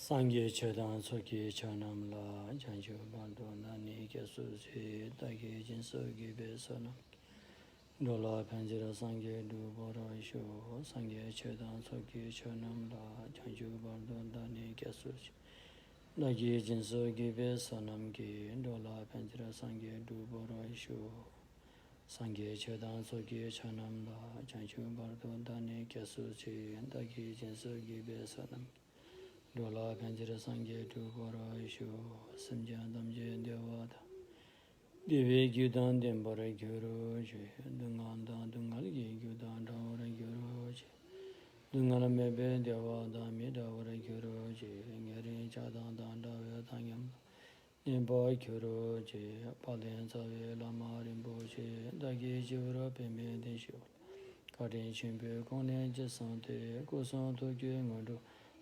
Sangye chedan soki chanam la janju bando nani kesu si dagi jinso gi besana dola panjira sangye du bora isho sangye chedan soki chanam la janju bando nani kesu si dagi jinso gi besanam gi dola panjira sangye du bora isho sangye chedan soki chanam la janju bando nani kesu si dagi jinso gi besanam Dola Panjira Sangye Tu Bora Isho Samjan Damje Devada Devi Gyudan Dembara Gyuru Dungan Dan Dungal Gi Gyudan Dawara Gyuru Dungal Mebe Devada Midawara Gyuru Ngeri Chadan Dan Dawe Tanyam Nimba Gyuru Palen Sawe Lama Rimbo Dagi Jivra Peme Desho Karin Chimpe Kone Jasante Kusan Tokyo Ngondo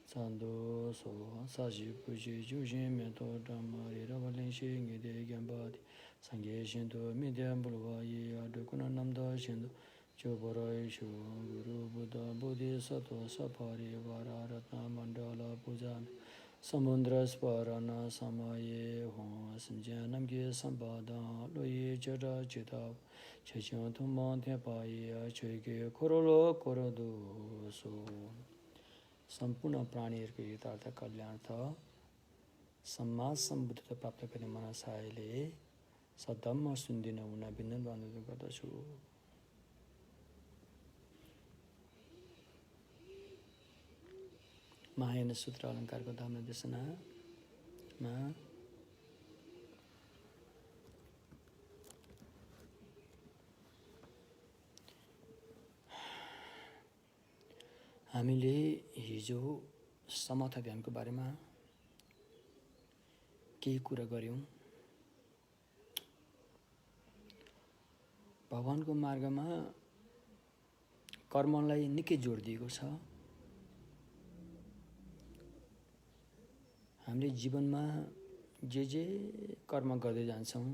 Sando so saji puji jujin mento dhamari ravalin shi ngide gyambadi sangye shinto midya bulwa ye adukuna namda shinto chobara isho guru buddha bodhi sato sapari vara ratna mandala puja samundra sparana samaye hon simjan namge sambada loye jada jita chechon tumman tepaye choge korolo korodo so सम्पूर्ण प्राणीहरूको हितार्थ कल्याणार्थ समाज सम्बुद्धता प्राप्त गर्ने मनसायले सद्धम्म सुनिदिन हुन विनम्र अनुरोध गर्दछु महायान सूत्र अलङ्कारको धर्म देशनामा हामीले हिजो समता ध्यानको बारेमा केही कुरा गर्यौं भगवानको मार्गमा कर्मलाई निकै जोड दिएको छ हामीले जीवनमा जे कर्म गर्दै जान्छौं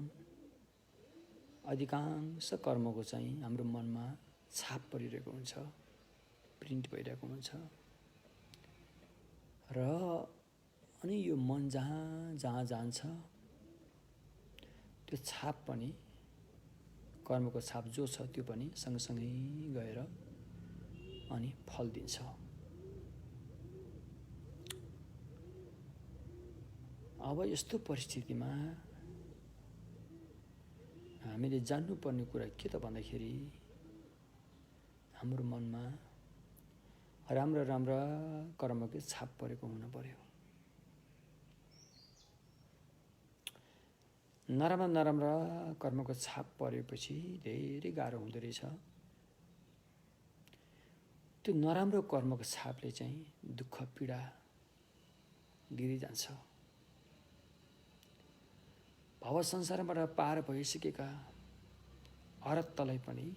अधिकांश कर्मको चाहिँ हाम्रो मनमा छाप परिरहेको हुन्छ प्रिन्ट भइरहेको हुन्छ र अनि यो मन जहाँ जान्छ त्यो छाप पनि कर्मको छाप जो छ त्यो पनि सँगसँगै गएर अनि फल दिन्छ अब यस्तो परिस्थितिमा हामीले जान्नुपर्ने कुरा के त भन्दाखेरि हाम्रो मनमा राम्रा राम्रा कर्मको छाप परेको हुन पर्यो नराम्रा नराम्रा कर्मको छाप परेपछि धेरै गाह्रो हुँदो रहेछ त्यो नराम्रो कर्मको छापले चाहिँ दुःख पीडा दिँदै जान्छ भव संसारबाट पार भइसकेका अरत्तलाई पनि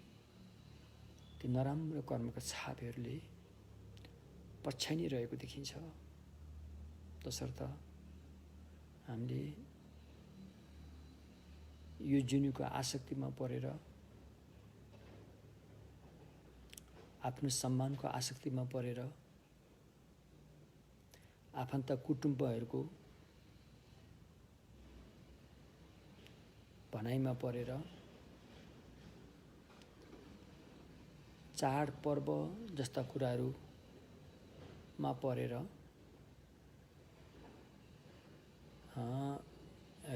ती नराम्रो कर्मको छापहरूले पछ्याइनी रहेको देखिन्छ तसर्थ हामीले यो जुनीको आसक्तिमा परेर आफ्नो सम्मानको आसक्तिमा परेर आफन्त कुटुम्बहरूको भनाइमा परेर चाड पर्व जस्ता कुराहरूमा परेर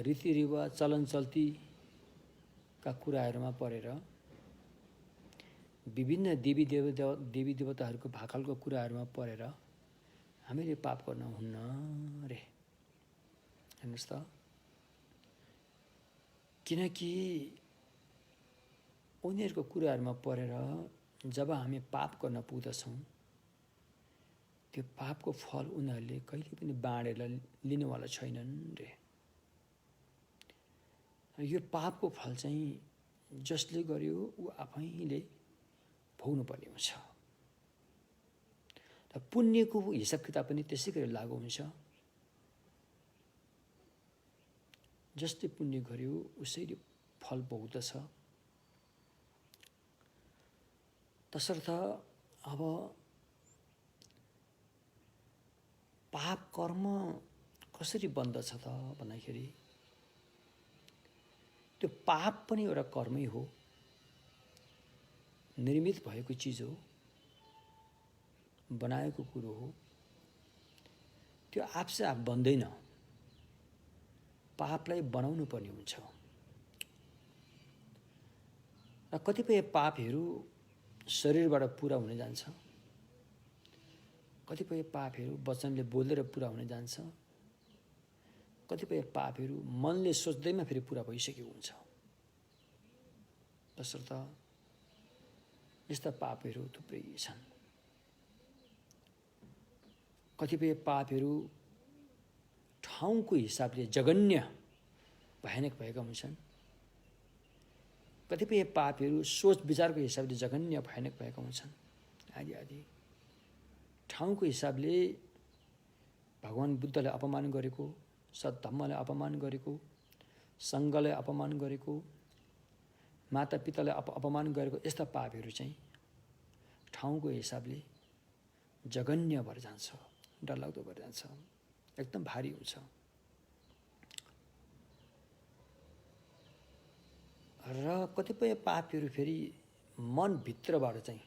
रीतिरिवाज चलन चल्तीका कुराहरूमा परेर विभिन्न देवी देवताहरूको भाकलको कुराहरूमा परेर हामीले पाप गर्न हुन्न रे हेर्नुस् त किनकि उनीहरूको कुराहरूमा परेर जब हामी पाप गर्न पुग्दछौँ त्यो पापको फल उनीहरूले कहिले पनि बाँडेर लिनेवाला छैनन् रे यो पापको फल चाहिँ जसले गर्यो ऊ आफैले भोग्नुपर्ने हुन्छ र पुण्यको हिसाब किताब पनि त्यसै गरी लागू हुन्छ जसले पुण्य गर्यो उसैले फल भोग्दछ तसर्थ अब पाप कर्म कसरी बन्दछ त भन्दाखेरि त्यो पाप पनि एउटा कर्मै हो, निर्मित भएको चिज हो, बनाएको कुरो हो। त्यो आफसे आफ बन्दैन, पापलाई बनाउनु पर्ने हुन्छ। र कतिपय पापहरू शरीरबाट पुरा हुन जान्छ, कतिपय पापहरू वचनले बोलेर पुरा हुन जान्छ, कतिपय पापहरू मनले सोच्दैमा फेरि पुरा भइसकेको हुन्छ। तसर्थ यस्ता पापहरू थुप्रै छन्। कतिपय पापहरू ठाउँको हिसाबले जघन्य भयानक भएका हुन्छन्, कतिपय पापहरू सोच विचारको हिसाबले जघन्य भयानक भएका हुन्छन्, आदि आदि। ठाउँको हिसाबले भगवान बुद्धलाई अपमान गरेको, सद्धम्मलाई अपमान गरेको, सङ्घलाई अपमान गरेको, मातापितालाई अपमान गरेको, यस्ता पापहरू चाहिँ ठाउँको हिसाबले जघन्य भएर जान्छ, डरलाग्दो भएर जान्छ, एकदम भारी हुन्छ। र कतिपय पापहरू फेरि मनभित्रबाट चाहिँ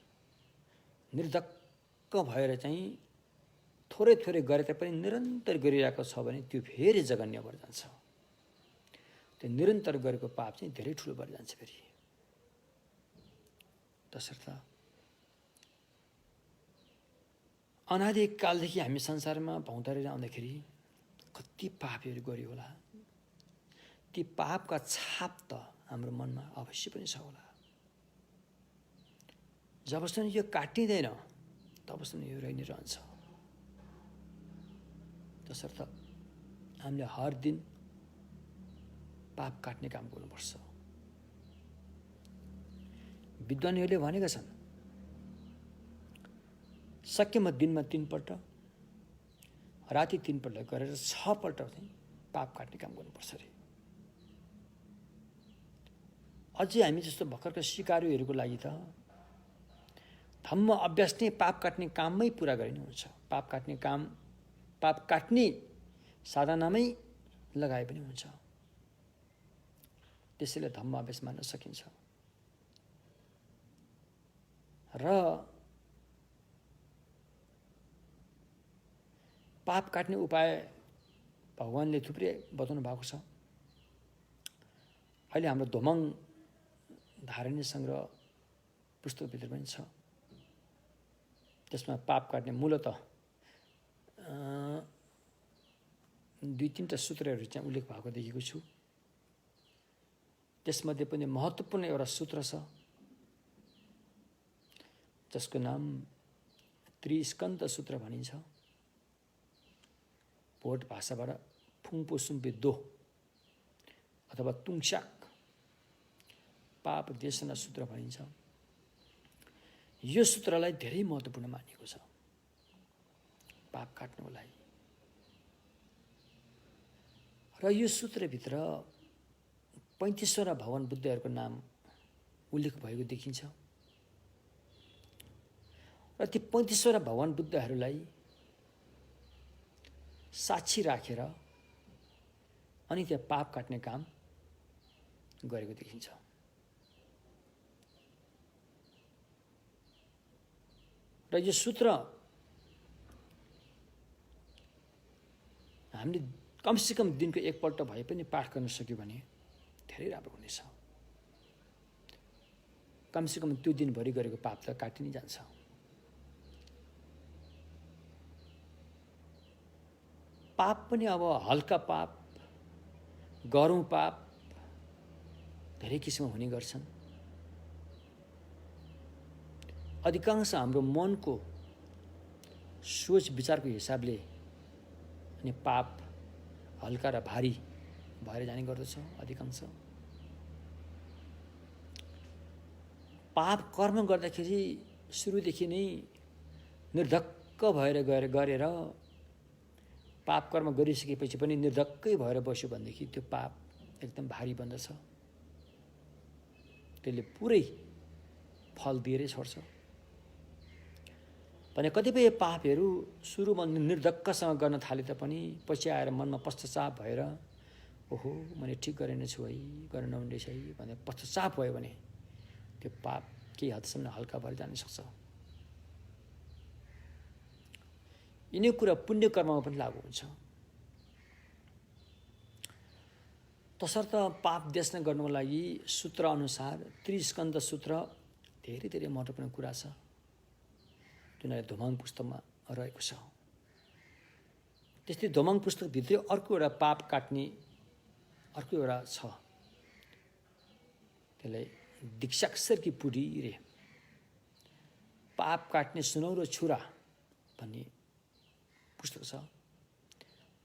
निर्धक्क भएर चाहिँ थोरै थोरै गरे तापनि निरन्तर गरिरहेको छ भने त्यो फेरि जघन्य भएर जान्छ। त्यो निरन्तर गरेको पाप चाहिँ धेरै ठुलो भएर जान्छ फेरि। तसर्थ अनादिकालदेखि हामी संसारमा भौँतारेर आउँदाखेरि कति पापहरू गर्यो होला, ती पापका छाप त हाम्रो मनमा अवश्य पनि छ होला। जबसम्म यो काटिँदैन तबसम्म यो रहि नै रहन्छ। तसर्थ हामीले हर दिन पाप काट्ने काम गर्नुपर्छ। विद्वानहरूले भनेका छन् सकेमा दिनमा 3 पल्ट, राति 3 पल्ट गरेर 6 पल्ट चाहिँ पाप काट्ने काम गर्नुपर्छ अरे। अझै हामी जस्तो भर्खरका सिकारुहरूको लागि त धम्म अभ्यास नै पाप काट्ने काममै पुरा गरिनु हुन्छ। पाप काट्ने काम, पाप काट्ने साधनामै लगाए पनि हुन्छ। त्यसैले धम्म अभ्यास मान्न सकिन्छ। र पाप काट्ने उपाय भगवानले थुप्रै बताउनु भएको छ। अहिले हाम्रो धोमङ धारणीय सङ्ग्रह पुस्तकभित्र पनि छ। त्यसमा पाप काट्ने मूलत 2-3टा सूत्रहरू चाहिँ उल्लेख भएको देखेको छु। त्यसमध्ये पनि महत्त्वपूर्ण एउटा सूत्र छ जसको नाम त्रिस्कन्द सूत्र भनिन्छ। भोट भाषाबाट फुङपो सुम्पे दो अथवा तुङस्याक पाप देशना सूत्र भनिन्छ। यो सूत्रलाई धेरै महत्त्वपूर्ण मानिएको छ पाप काट्नको लागि। र यो सूत्रभित्र 35वटा भगवान बुद्धहरूको नाम उल्लेख भएको देखिन्छ। र ती 35वटा भगवान बुद्धहरूलाई साक्षी राखेर अनि त्यहाँ पाप काट्ने काम गरेको देखिन्छ। र यो सूत्र हामीले कमसेकम दिनको 1 पल्ट भए पनि पाठ गर्न सक्यो भने धेरै राम्रो हुनेछ। कमसेकम त्यो दिनभरि गरेको पाप त काटि नै जान्छ। पाप पनि अब हल्का पाप, गह्रौँ पाप धेरै किसिममा हुने गर्छन्। अधिकांश हाम्रो मनको सोच विचारको हिसाबले अनि पाप हल्का र भारी भएर जाने गर्दछ। अधिकांश पाप कर्म गर्दाखेरि सुरुदेखि नै निर्धक्क भएर गरेर पाप कर्म गरिसकेपछि पनि निर्धक्कै भएर बस्यो भनेदेखि त्यो पाप एकदम भारी बन्दछ। त्यसले पुरै फल दिएरै छोड्छ। भने कतिपय पापहरू सुरुमा निर्धक्कसँग गर्न थाले तापनि पछि आएर मनमा पश्चाताप भएर ओहो मैले ठिक गरेन छु है, गर्न नहुने रहेछ है भनेर पश्चाताप भयो भने त्यो पाप केही हदसम्म हल्का भएर जान सक्छ। यिनै कुरा पुण्य कर्ममा पनि लागू हुन्छ। तसर्थ पाप देशना गर्नुको लागि सूत्र अनुसार त्रिस्कन्द सूत्र धेरै धेरै महत्त्वपूर्ण कुरा छ, जुन धोमाङ पुस्तकमा रहेको छ। त्यस्तै धोमाङ पुस्तकभित्रै अर्को एउटा पाप काट्ने अर्को एउटा छ, त्यसलाई दीक्षाक्षरकी पुडी रे पाप काट्ने सुनौरो छुरा भन्ने पुस्तक छ।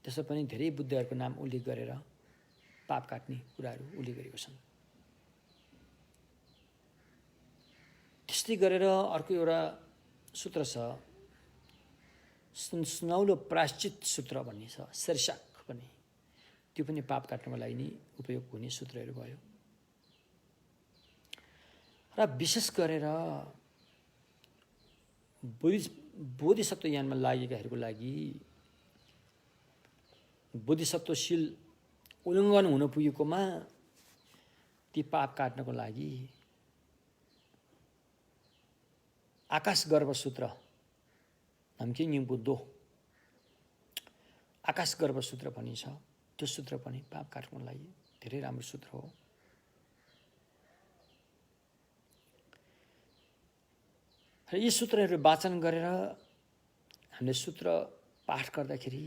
त्यसमा पनि धेरै बुद्धहरूको नाम उल्लेख गरेर पाप काट्ने कुराहरू उल्लेख गरेको छन्। त्यस्तै गरेर अर्को एउटा सूत्र छ, सुनौलो प्रायश्चित सूत्र भन्ने छ, शीर्षक भन्ने, त्यो पनि पाप काट्नको लागि नै उपयोग हुने सूत्रहरू भयो। र विशेष गरेर बोधिसत्व यानमा लागेकाहरूको लागि बोधिसत्वशील उल्लङ्घन हुन पुगेकोमा ती पाप काट्नको लागि आकाश गर्भ सूत्र नामकिङ बुद्धो आकाश गर्भ सूत्र भनिन्छ। त्यो सूत्र पनि पाप काट्नको लागि धेरै राम्रो सूत्र हो। र यी सूत्रहरू वाचन गरेर हामीले सूत्र पाठ गर्दाखेरि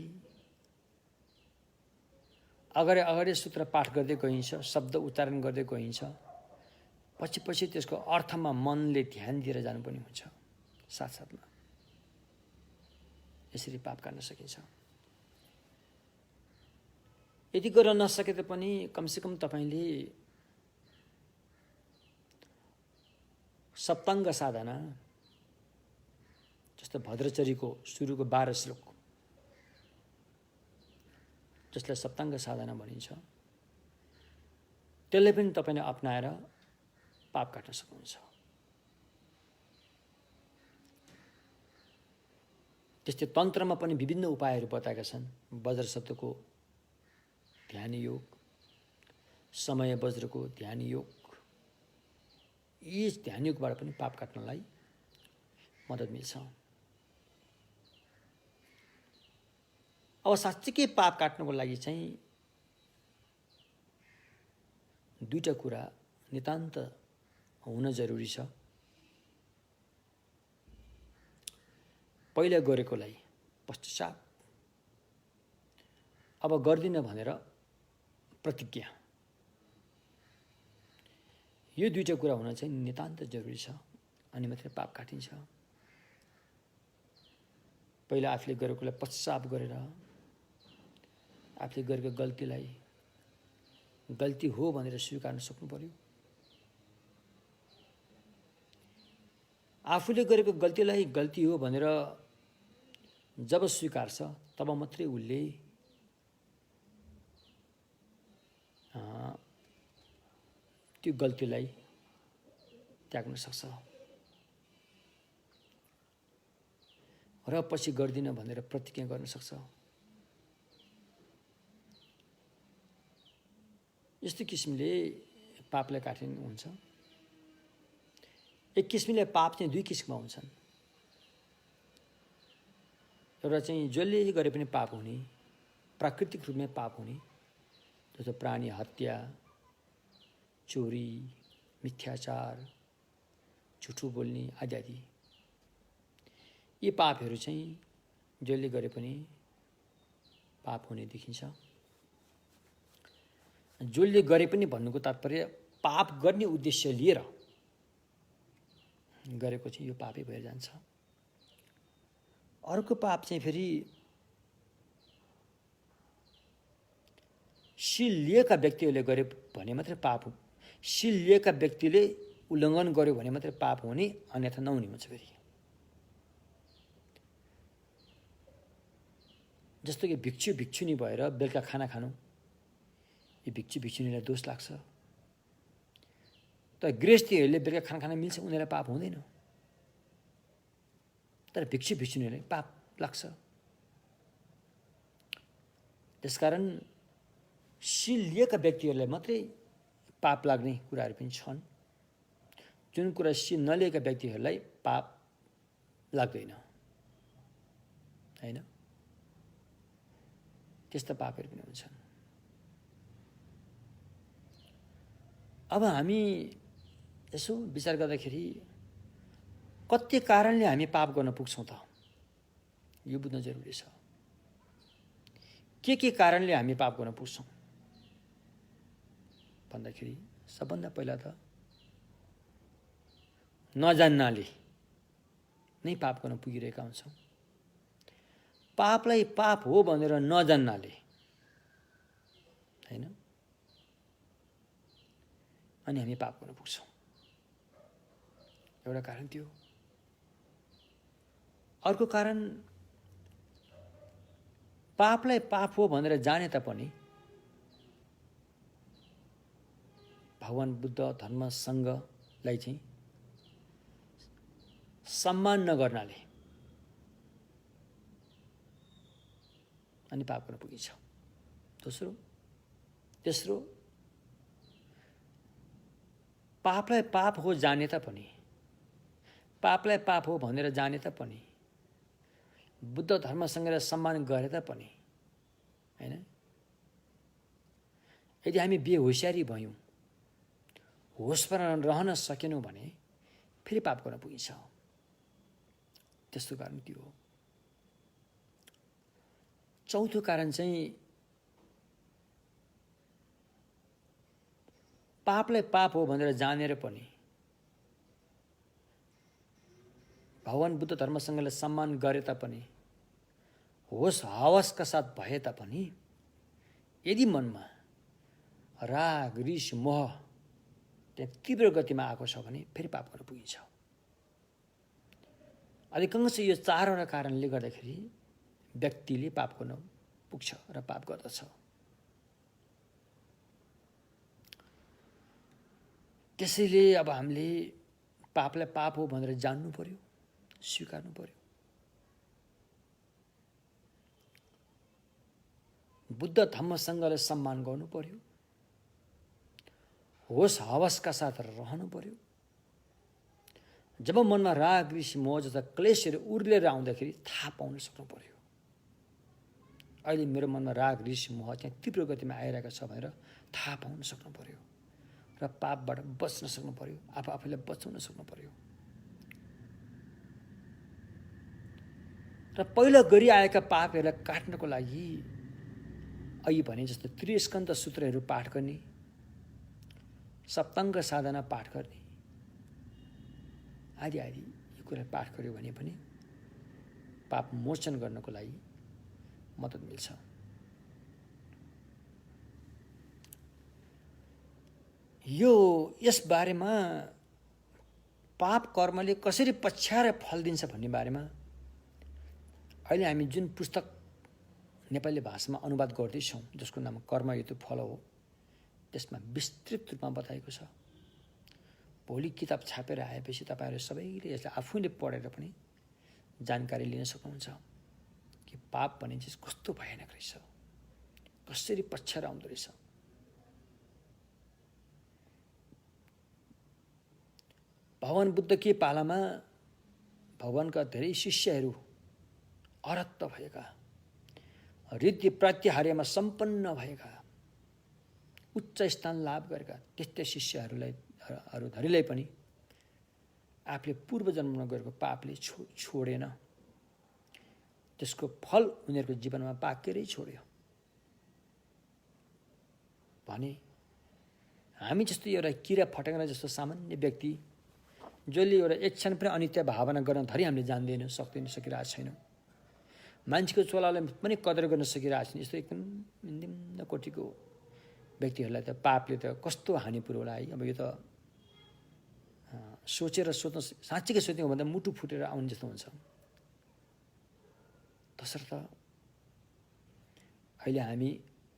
अगाडि सूत्र पाठ गर्दै गइन्छ, शब्द उच्चारण गर्दै गइन्छ, पछि त्यसको अर्थमा मनले ध्यान दिएर जानुपर्ने हुन्छ। साथसाथमा यसरी पाप काट्न सकिन्छ। यदि गर्न नसके पनि कमसेकम तपाईँले सप्ताङ्ग साधना जस्तो भद्रचरीको सुरुको 12 श्लोक, जसलाई सप्ताङ्ग साधना भनिन्छ, त्यसले पनि तपाईँले अपनाएर पाप काट्न सक्नुहुन्छ। त्यस्तै तन्त्रमा पनि विभिन्न उपायहरू बताएका छन्। वज्र शब्दको ध्यान योग, समय वज्रको ध्यान योग, यी ध्यान योगबाट पनि पाप काट्नलाई मद्दत मिल्छ। अब साँच्चीकै पाप काट्नको लागि चाहिँ दुईटा कुरा नितान्त हुन जरुरी छ। पहिला गरेकोलाई पश्चाताप, अब गर्दिन भनेर प्रतिज्ञा, यो दुईटा कुरा हुन चाहिँ नितान्त जरुरी छ, अनि मात्रै पाप काटिन्छ। पहिला आफूले गरेकोलाई पश्चाताप गरेर आफूले गरेको गल्तीलाई गल्ती हो भनेर स्वीकार्न सक्नु पर्यो। आफूले गरेको गल्तीलाई गल्ती हो भनेर जब स्वीकार्छ तब मात्रै उसले त्यो गल्तीलाई त्याग्न सक्छ र पछि गर्दिन भनेर प्रतिज्ञा गर्न सक्छ। यस्तो किसिमले पापलाई काटिनु हुन्छ। एक किसिमले पाप चाहिँ दुई किसिममा हुन्छन्। एउटा चाहिँ जसले गरे पनि पाप हुने, प्राकृतिक रूपमा पाप हुने, जस्तो प्राणी हत्या, चोरी, मिथ्याचार, झुठो बोल्ने आदि आदि। यी पापहरू चाहिँ जसले गरे पनि पाप हुने देखिन्छ। जसले गरे पनि भन्नुको तात्पर्य पाप गर्ने उद्देश्य लिएर गरेको चाहिँ यो पापै भएर जान्छ। अर्को पाप चाहिँ फेरि शील लिएका व्यक्तिहरूले गरे भने मात्रै पाप हो। शील लिएका व्यक्तिले उल्लङ्घन गर्यो भने मात्रै पाप हुने, अन्यथा नहुने हुन्छ। फेरि जस्तो कि भिक्षु भिक्षुनी भएर बेलुका खाना खानु, यो भिक्षु भिक्षुनीलाई दोष लाग्छ। तर गृहस्थीहरूले बेलुका खाना खान मिल्छ, उनीहरूलाई पाप हुँदैन। तर भिक्षु भिक्षुनीहरूले पाप लाग्छ। त्यसकारण शील लिएका व्यक्तिहरूलाई मात्रै पाप लाग्ने कुराहरू पनि छन्। जुन कुरा शील नलिएका व्यक्तिहरूलाई पाप लाग्दैन, हैन? त्यस्ता पापहरू पनि हुन्छन्। अब हामी यसो विचार गर्दाखेरि कति कारणले हामी पाप गर्न पुग्छौँ त, यो बुझ्न जरुरी छ। के कारणले हामी पाप गर्न पुग्छौँ भन्दाखेरि सबभन्दा पहिला त नजान्नाले नै पाप गर्न पुगिरहेका हुन्छौँ। पापलाई पाप हो भनेर नजान्नाले, हैन? अनि हामी पाप गर्न पुग्छौँ। एउटा कारण त्यो। अर्को कारण पापलाई पाप हो भनेर जाने तापनि भगवान बुद्ध धर्म सङ्घलाई चाहिँ सम्मान नगर्नाले अनि पाप गर्न पुगिन्छ। तेस्रो पापलाई पाप हो जाने तापनि, पापलाई पाप हो भनेर जाने तापनि, बुद्ध धर्म सङ्घलाई सम्मान गरे तापनि, हैन? यदि हामी बेहोसियारी भयौँ, होसमा रहन सकेनौँ भने फेरि पाप गर्न पुगिन्छ। त्यस्तो कारण त्यो हो। चौथो कारण चाहिँ पापलाई पाप हो भनेर जानेर पनि भगवान बुद्ध धर्म सङ्घलाई सम्मान गरे तापनि, होस हवसका साथ भए तापनि यदि मनमा राग रिस मोह त्यहाँ तीव्र गतिमा आएको छ भने फेरि पाप गर्न पुगिन्छ। अधिकांश यो चारवटा कारणले गर्दाखेरि व्यक्तिले पाप गर्न पुग्छ र पाप गर्दछ। त्यसैले अब हामीले पापलाई पाप हो भनेर जान्नु पर्यो, स्वीकार्नु पर्यो। बुद्ध धम्म सङ्घलाई सम्मान गर्नु पर्यो, होस हवसका साथ रहनु पर्यो। जब मनमा राग रिस मोह जस्ता क्लेशहरू उर्लेर आउँदाखेरि थाहा पाउन सक्नु पर्यो, अहिले मेरो मनमा राग रिस मोह त्यहाँ तीव्र गतिमा आइरहेको छ भनेर थाहा पाउन सक्नु पर्यो र पापबाट बच्न सक्नु पर्यो, आफूलाई बचाउन सक्नु पर्यो। र पहिला गरिआएका पापहरूलाई काट्नको लागि अघि भने जस्तो त्रिस्कन्ध सूत्रहरू पाठ गर्ने, सप्ताङ्ग साधना पाठ गर्ने आदि यो कुरा पाठ गर्यो भने पनि पाप मोचन गर्नको लागि मद्दत मिल्छ। यस बारेमा पाप कर्मले कसरी पछ्याएर फल दिन्छ भन्ने बारेमा अहिले हामी जुन पुस्तक नेपाली भाषामा अनुवाद गर्दैछौँ, जसको नाम कर्म हेतु फल हो, त्यसमा विस्तृत रूपमा बताएको छ। भोलि किताब छापेर आएपछि तपाईँहरू सबैले यसलाई आफूले पढेर पनि जानकारी लिन सक्नुहुन्छ कि पाप भन्ने चिज कस्तो भयानक रहेछ, कसरी पछ्याएर आउँदो रहेछ। भगवान बुद्धकै पालामा भगवानका धेरै शिष्यहरू अरहत भएका, रिद्धि प्रात्याहार्यमा सम्पन्न भएका, उच्च स्थान लाभ गरेका त्यस्तै शिष्यहरूलाई पनि आफूले पूर्व जन्ममा गरेको पापले छोडेन, त्यसको फल उनीहरूको जीवनमा पाकेरै छोड्यो भने हामी जस्तो एउटा किरा फटेङ्ग्रा जस्तो सामान्य व्यक्ति जसले एउटा एक क्षण पनि अनित्य भावना गर्न धरि हामीले जान्दैनौँ, सकिरहेको छैनौँ, मान्छेको चोलालाई पनि कदर गर्न सकिरहेको छैन, यस्तो एकदम निम्न कोटिको व्यक्तिहरूलाई त पापले त कस्तो हानि पुर्याउला है। अब यो त सोचेर सोच्न, साँच्चीकै सोच्ने हो भन्दा मुटु फुटेर आउने जस्तो हुन्छ। तसर्थ अहिले हामी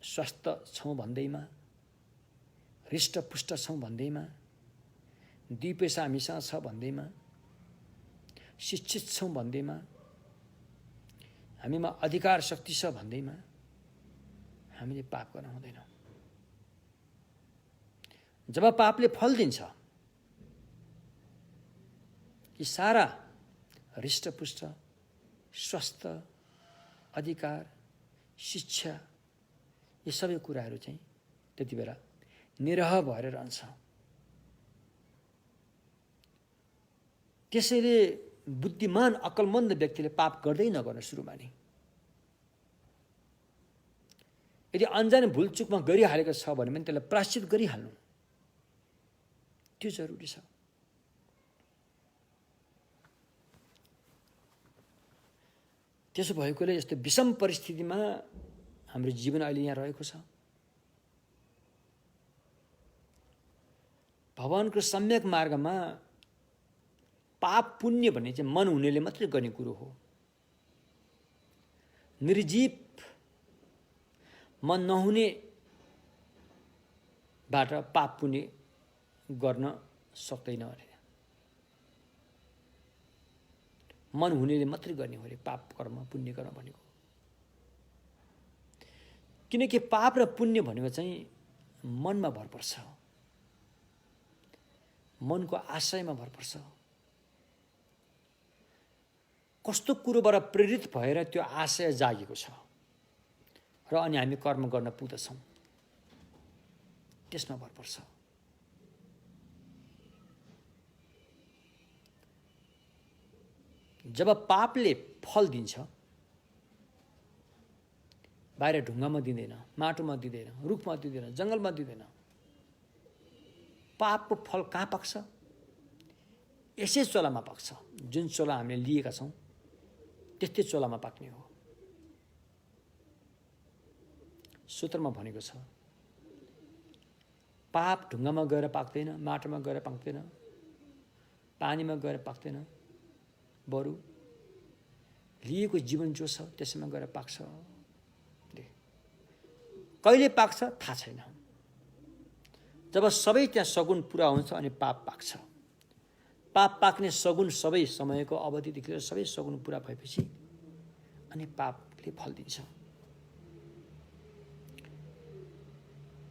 स्वस्थ छौँ भन्दैमा, हृष्टपुष्ट छौँ भन्दैमा, 2 पैसा हामीसँग छ भन्दैमा शिक्षित छौँ भन्दैमा, हामीमा अधिकार शक्ति छ भन्दैमा हामीले पाप गर्न हुँदैन। जब पापले फल दिन्छ, यी सारा हृष्टपुष्ट स्वास्थ्य, अधिकार, शिक्षा, यी सबै कुराहरू चाहिँ त्यति बेला निरह भएर रहन्छ। त्यसैले बुद्धिमान अक्लमन्द व्यक्तिले पाप गर्दै नगर्न सुरुमा नै, यदि अन्जान भुलचुकमा गरिहालेको छ भने पनि त्यसलाई प्रायश्चित गरिहाल्नु, त्यो जरुरी छ। त्यसो भएकोले यस्तो विषम परिस्थितिमा हाम्रो जीवन अहिले यहाँ रहेको छ। भगवानको सम्यक मार्गमा पाप पुण्य भन्ने चाहिँ मन हुनेले मात्रै गर्ने कुरो हो। निर्जीव मन नहुनेबाट पाप पुण्य गर्न सक्दैन अरे। मन हुनेले मात्रै गर्ने हो अरे पाप कर्म पुण्य कर्म भनेको। किनकि पाप र पुण्य भनेको चाहिँ मनमा भर पर्छ, मनको आशयमा भर पर्छ। कस्तो कुरोबाट प्रेरित भएर त्यो आशय जागेको छ र अनि हामी कर्म गर्न पुग्दछौँ, त्यसमा भर पर्छ। जब पापले फल दिन्छ, बाहिर ढुङ्गामा दिँदैन, माटोमा दिँदैन, रुखमा दिँदैन, जङ्गलमा दिँदैन। पापको फल कहाँ पाक्छ? यसै चोलामा पाक्छ। जुन चोला हामीले लिएका छौँ त्यस्तै चोलामा पाक्ने हो। सूत्रमा भनेको छ, पाप ढुङ्गामा गएर पाक्दैन, माटोमा गएर पाक्दैन, पानीमा गएर पाक्दैन, बरु लिएको जीवन जो छ त्यसैमा गएर पाक्छ। कहिले पाक्छ थाहा छैन। जब सबै त्यहाँ सगुण पुरा हुन्छ अनि पाप पाक्छ। पाप पाक्ने सगुण सबै समयको अवधिदेखि लिएर सबै सगुण पुरा भएपछि अनि पापले फल दिन्छ।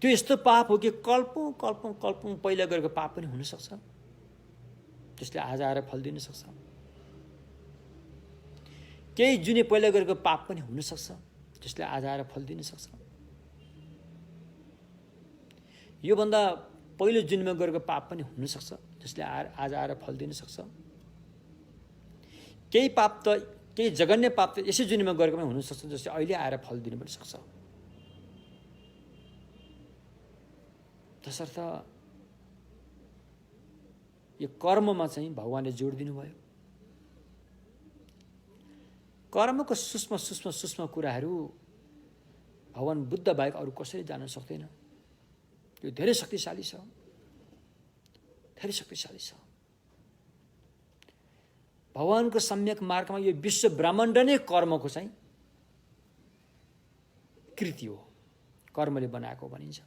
त्यो यस्तो पाप हो कि कल्पौँ कल्पौँ कल्पौँ पहिला गरेको पाप पनि हुनसक्छ, त्यसले आज आएर फल दिन सक्छ। केही जुने पहिला गरेको पाप पनि हुनसक्छ, त्यसले आज आएर फल दिन सक्छ। योभन्दा पहिलो जन्म गरेको पाप पनि हुनसक्छ, जसले आज आएर फल दिन सक्छ। केही पाप त, केही जघन्य पाप त यसै जन्ममा गरेको पनि हुनसक्छ, जसले अहिले आएर फल दिनु पनि सक्छ। तसर्थ यो कर्ममा चाहिँ भगवानले जोड दिनुभयो। कर्मको सूक्ष्म सूक्ष्म सूक्ष्म कुराहरू भगवान बुद्ध बाहेक अरू कसैले जान्न सक्दैन। यो धेरै शक्तिशाली छ, धेरै शक्तिशाली छ। भगवानको सम्यक मार्गमा यो विश्व ब्रह्माण्ड नै कर्मको चाहिँ कृति हो, कर्मले बनाएको भनिन्छ।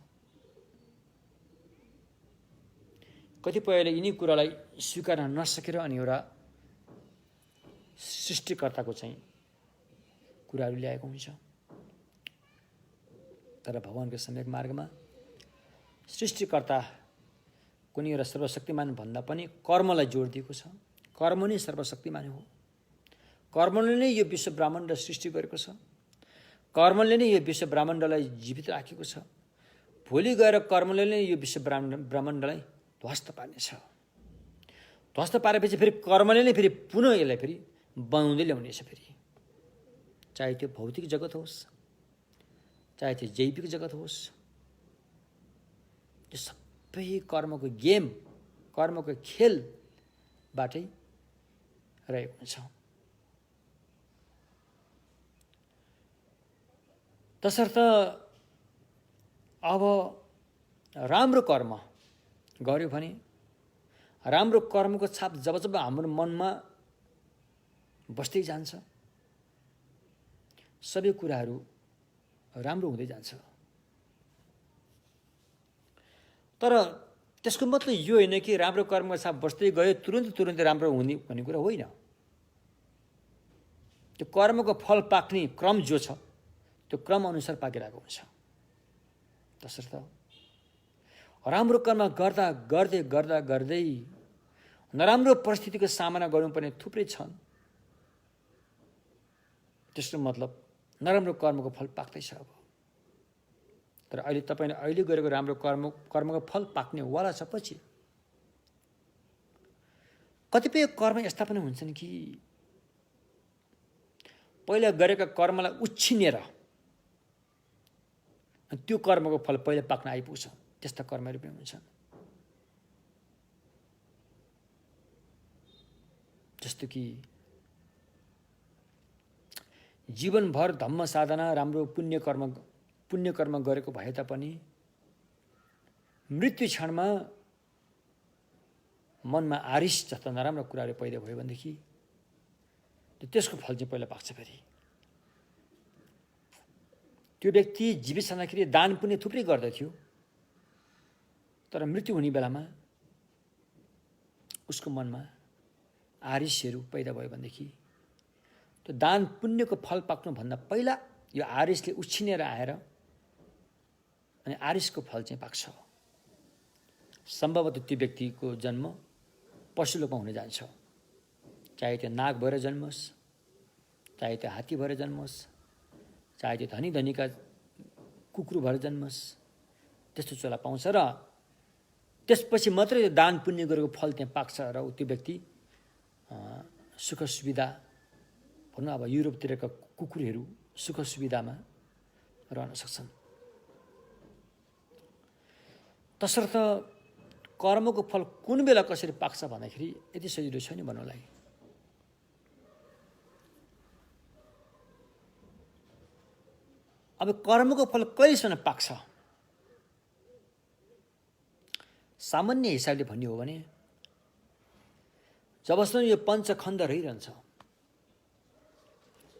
कतिपयले यिनी कुरालाई स्वीकार्न नसकेर अनि एउटा सृष्टिकर्ताको चाहिँ कुराहरू ल्याएको हुन्छ। तर भगवानको सम्यक मार्गमा सृष्टिकर्ता कुनै एउटा सर्वशक्तिमान भन्दा पनि कर्मलाई जोड दिएको छ। कर्म नै सर्वशक्तिमान हो। कर्मले नै यो विश्व ब्रह्माण्ड सृष्टि गरेको छ। कर्मले नै यो विश्व ब्रह्माण्डलाई जीवित राखेको छ। भोलि गएर कर्मले नै यो विश्व ब्रह्माण्डलाई ध्वस्त पार्नेछ। ध्वस्त पारेपछि फेरि कर्मले नै फेरि पुनः यसलाई फेरि बनाउँदै ल्याउनेछ। फेरि चाहे त्यो भौतिक जगत होस्, चाहे त्यो जैविक जगत होस्, त्यो सबै कर्मको गेम, कर्मको खेलबाटै रहेको हुन्छ। तसर्थ अब राम्रो कर्म गर्यो भने, राम्रो कर्मको छाप जब जब हाम्रो मनमा बस्दै जान्छ, सबै कुराहरू राम्रो हुँदै जान्छ। तर त्यसको मतलब यो होइन कि राम्रो कर्मको छाप बस्दै गयो तुरुन्तै राम्रो हुने भन्ने कुरा होइन। त्यो कर्मको फल पाक्ने क्रम जो छ त्यो क्रम अनुसार पाकिरहेको हुन्छ। तसर्थ राम्रो कर्म गर्दा गर्दै गर्दा गर्दै नराम्रो परिस्थितिको सामना गर्नुपर्ने थुप्रै छन्। त्यसको मतलब नराम्रो कर्मको फल पाक्दैछ अब। तर अहिले तपाईँले अहिले गरेको राम्रो कर्मको फल पाक्नेवाला छ पछि। कतिपय कर्म यस्ता पनि हुन्छन् कि पहिला गरेका कर्मलाई उछिनेर त्यो कर्मको फल पहिले पाक्न आइपुग्छ। त्यस्ता कर्महरू पनि हुन्छन्। जस्तो कि जीवनभर धम्म साधना राम्रो पुण्य कर्म गरेको भए तापनि मृत्यु क्षणमा मनमा आरिस जस्ता नराम्रो कुराहरू पैदा भयो भनेदेखि त्यसको फल चाहिँ पहिला पाक्छ। फेरि त्यो व्यक्ति जीवित छँदाखेरि दान पुण्य थुप्रै गर्दथ्यो, तर मृत्यु हुने बेलामा उसको मनमा आरिसहरू पैदा भयो भनेदेखि त्यो दान पुण्यको फल पाक्नुभन्दा पहिला यो आरिसले उछिनेर आएर अनि आरिसको फल चाहिँ पाक्छ। सम्भवतः त्यो व्यक्तिको जन्म पशुलोकमा हुन जान्छ, चाहे त्यो नाग भएर जन्मोस्, चाहे त्यो हात्ती भएर जन्मोस्, चाहे त्यो धनी धनीका कुकुर भएर जन्मोस्, त्यस्तो चोला पाउँछ र त्यसपछि मात्रै त्यो दान पुण्य गरेको फल त्यहाँ पाक्छ र त्यो व्यक्ति सुख सुविधा भनौँ अब युरोपतिरका कुकुरहरू सुख सुविधामा रहन सक्छन्। तसर्थ कर्मको फल कुन बेला कसरी पाक्छ भन्दाखेरि यति सजिलो छैन भन्नुलाई। अब कर्मको फल कहिलेसम्म पाक्छ? सामान्य हिसाबले भन्ने हो भने जबसम्म यो पञ्चखण्ड रहिरहन्छ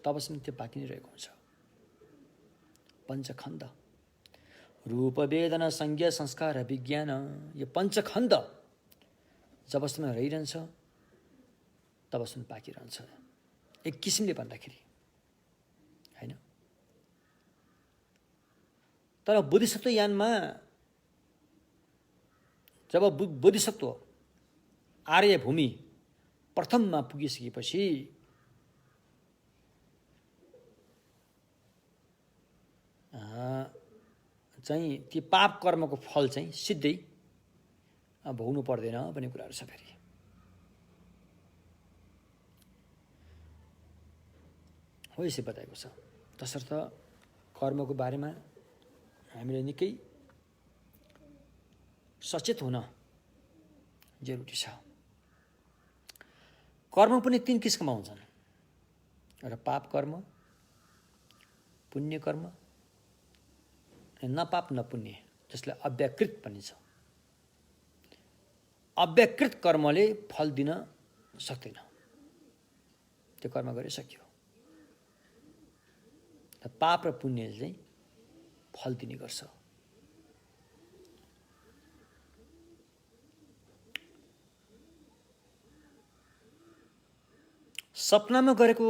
तबसम्म त्यो पाकि नै रहेको हुन्छ। पञ्चखण्ड रूप वेदना संज्ञा संस्कार विज्ञान, यो पञ्चखण्ड जबसम्म रहिरहन्छ तबसम्म पाकिरहन्छ। एक किसिमले भन्दाखेरि होइन। तर बोधिसत्व यानमा जब बोधिसत्व आर्य भूमि प्रथममा पुगिसकेपछि चाहिँ ती पाप कर्मको फल चाहिँ सिधै भोग्नु पर्दैन भन्ने कुराहरू छ। फेरि हो यसै बताएको छ। तसर्थ कर्मको बारेमा हामीले निकै सचेत हुन जरुरी छ। कर्म पनि 3 किसिमका हुन्छन्, एउटा पाप कर्म, पुण्य कर्म, न पाप न पुण्य, जसलाई अव्याकृत भनिन्छ। अव्याकृत कर्मले फल दिन सक्दैन, त्यो कर्म गरिसक्यो। पाप र पुण्यले चाहिँ फल दिने गर्छ। सपनामा गरेको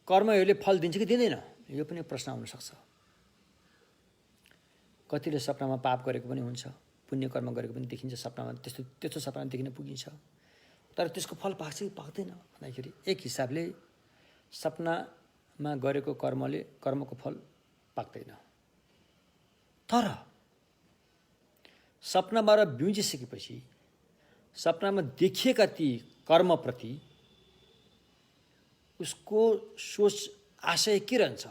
कर्महरूले फल दिन्छ कि दिँदैन, यो पनि प्रश्न आउन सक्छ। कतिले सपनामा पाप गरेको पनि हुन्छ, पुण्य कर्म गरेको पनि देखिन्छ सपनामा, त्यस्तो सपना देखिन पुगिन्छ। तर त्यसको फल पाक्छ कि पाक्दैन भन्दाखेरि एक हिसाबले सपनामा गरेको कर्मको फल पाक्दैन। तर सपनाबाट बिउजिसकेपछि सपनामा देखिएका ती कर्मप्रति उसको सोच आशय के रहन्छ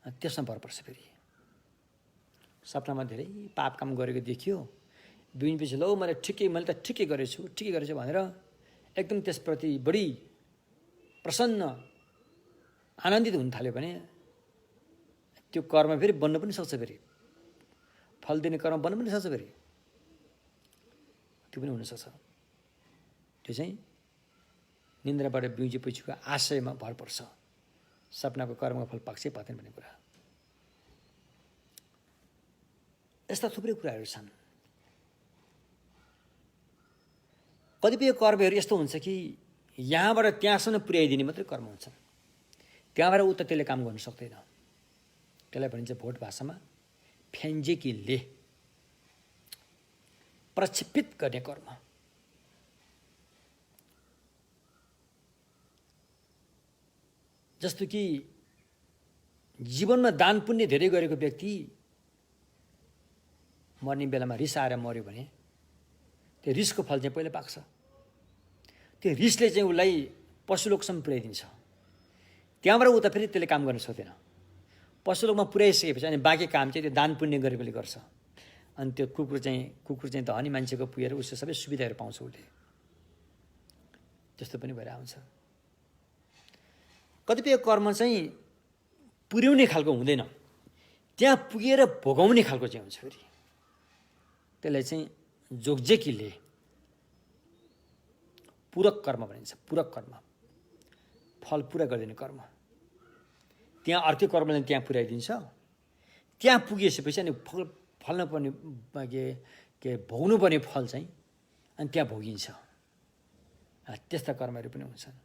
त्यसमा भर पर्छ। फेरि सपनामा धेरै पाप काम गरेको देखियो, बिउपछि ल मैले त ठिकै गरेछु भनेर एकदम त्यसप्रति बढी प्रसन्न आनन्दित हुन थाल्यो भने त्यो कर्म फेरि बन्न पनि सक्छ, फेरि फल दिने कर्म बन्न पनि सक्छ। फेरि त्यो पनि हुनसक्छ। त्यो चाहिँ निन्द्राबाट बिउजेपछिको आशयमा भर पर्छ। सपनाको कर्मको फल पाक्छ पाक्दैन भन्ने कुरा। यस्ता थुप्रै कुराहरू छन्। कतिपय कर्महरू यस्तो हुन्छ कि यहाँबाट त्यहाँसम्म पुर्याइदिने मात्रै कर्म हुन्छन्। त्यहाँबाट ऊ त त्यसले काम गर्न सक्दैन। त्यसलाई भनिन्छ भोट भाषामा फ्यान्जेकीले, प्रक्षेपित गर्ने कर्म। जस्तो कि जीवनमा दान पुण्य धेरै गरेको व्यक्ति मर्ने बेलामा रिस आएर मर्यो भने त्यो रिसको फल चाहिँ पहिला पाक्छ। त्यो रिसले चाहिँ उसलाई पशुलोकसम्म पुर्याइदिन्छ। त्यहाँबाट ऊ त फेरि त्यसले काम गर्न सक्दैन। पशुलोकमा पुर्याइसकेपछि अनि बाँकी काम चाहिँ त्यो दान पुण्य गरेकोले गर्छ। अनि त्यो कुकुर चाहिँ धनी मान्छेको पुगेर उसले सबै सुविधाहरू पाउँछ उसले। त्यस्तो पनि भएर आउँछ। कतिपय कर्म चाहिँ पुर्याउने खालको हुँदैन, त्यहाँ पुगेर भोगाउने खालको चाहिँ हुन्छ। फेरि त्यसलाई चाहिँ जोगजेकीले पूरक कर्म भनिन्छ। पूरक कर्म, फल पुरा गरिदिने कर्म। त्यहाँ अर्कै कर्मले त्यहाँ पुर्याइदिन्छ। त्यहाँ पुगिसकेपछि अनि फल्न पर्ने के भोग्नु पर्ने फल चाहिँ अनि त्यहाँ भोगिन्छ। त्यस्ता कर्महरू पनि हुन्छन्।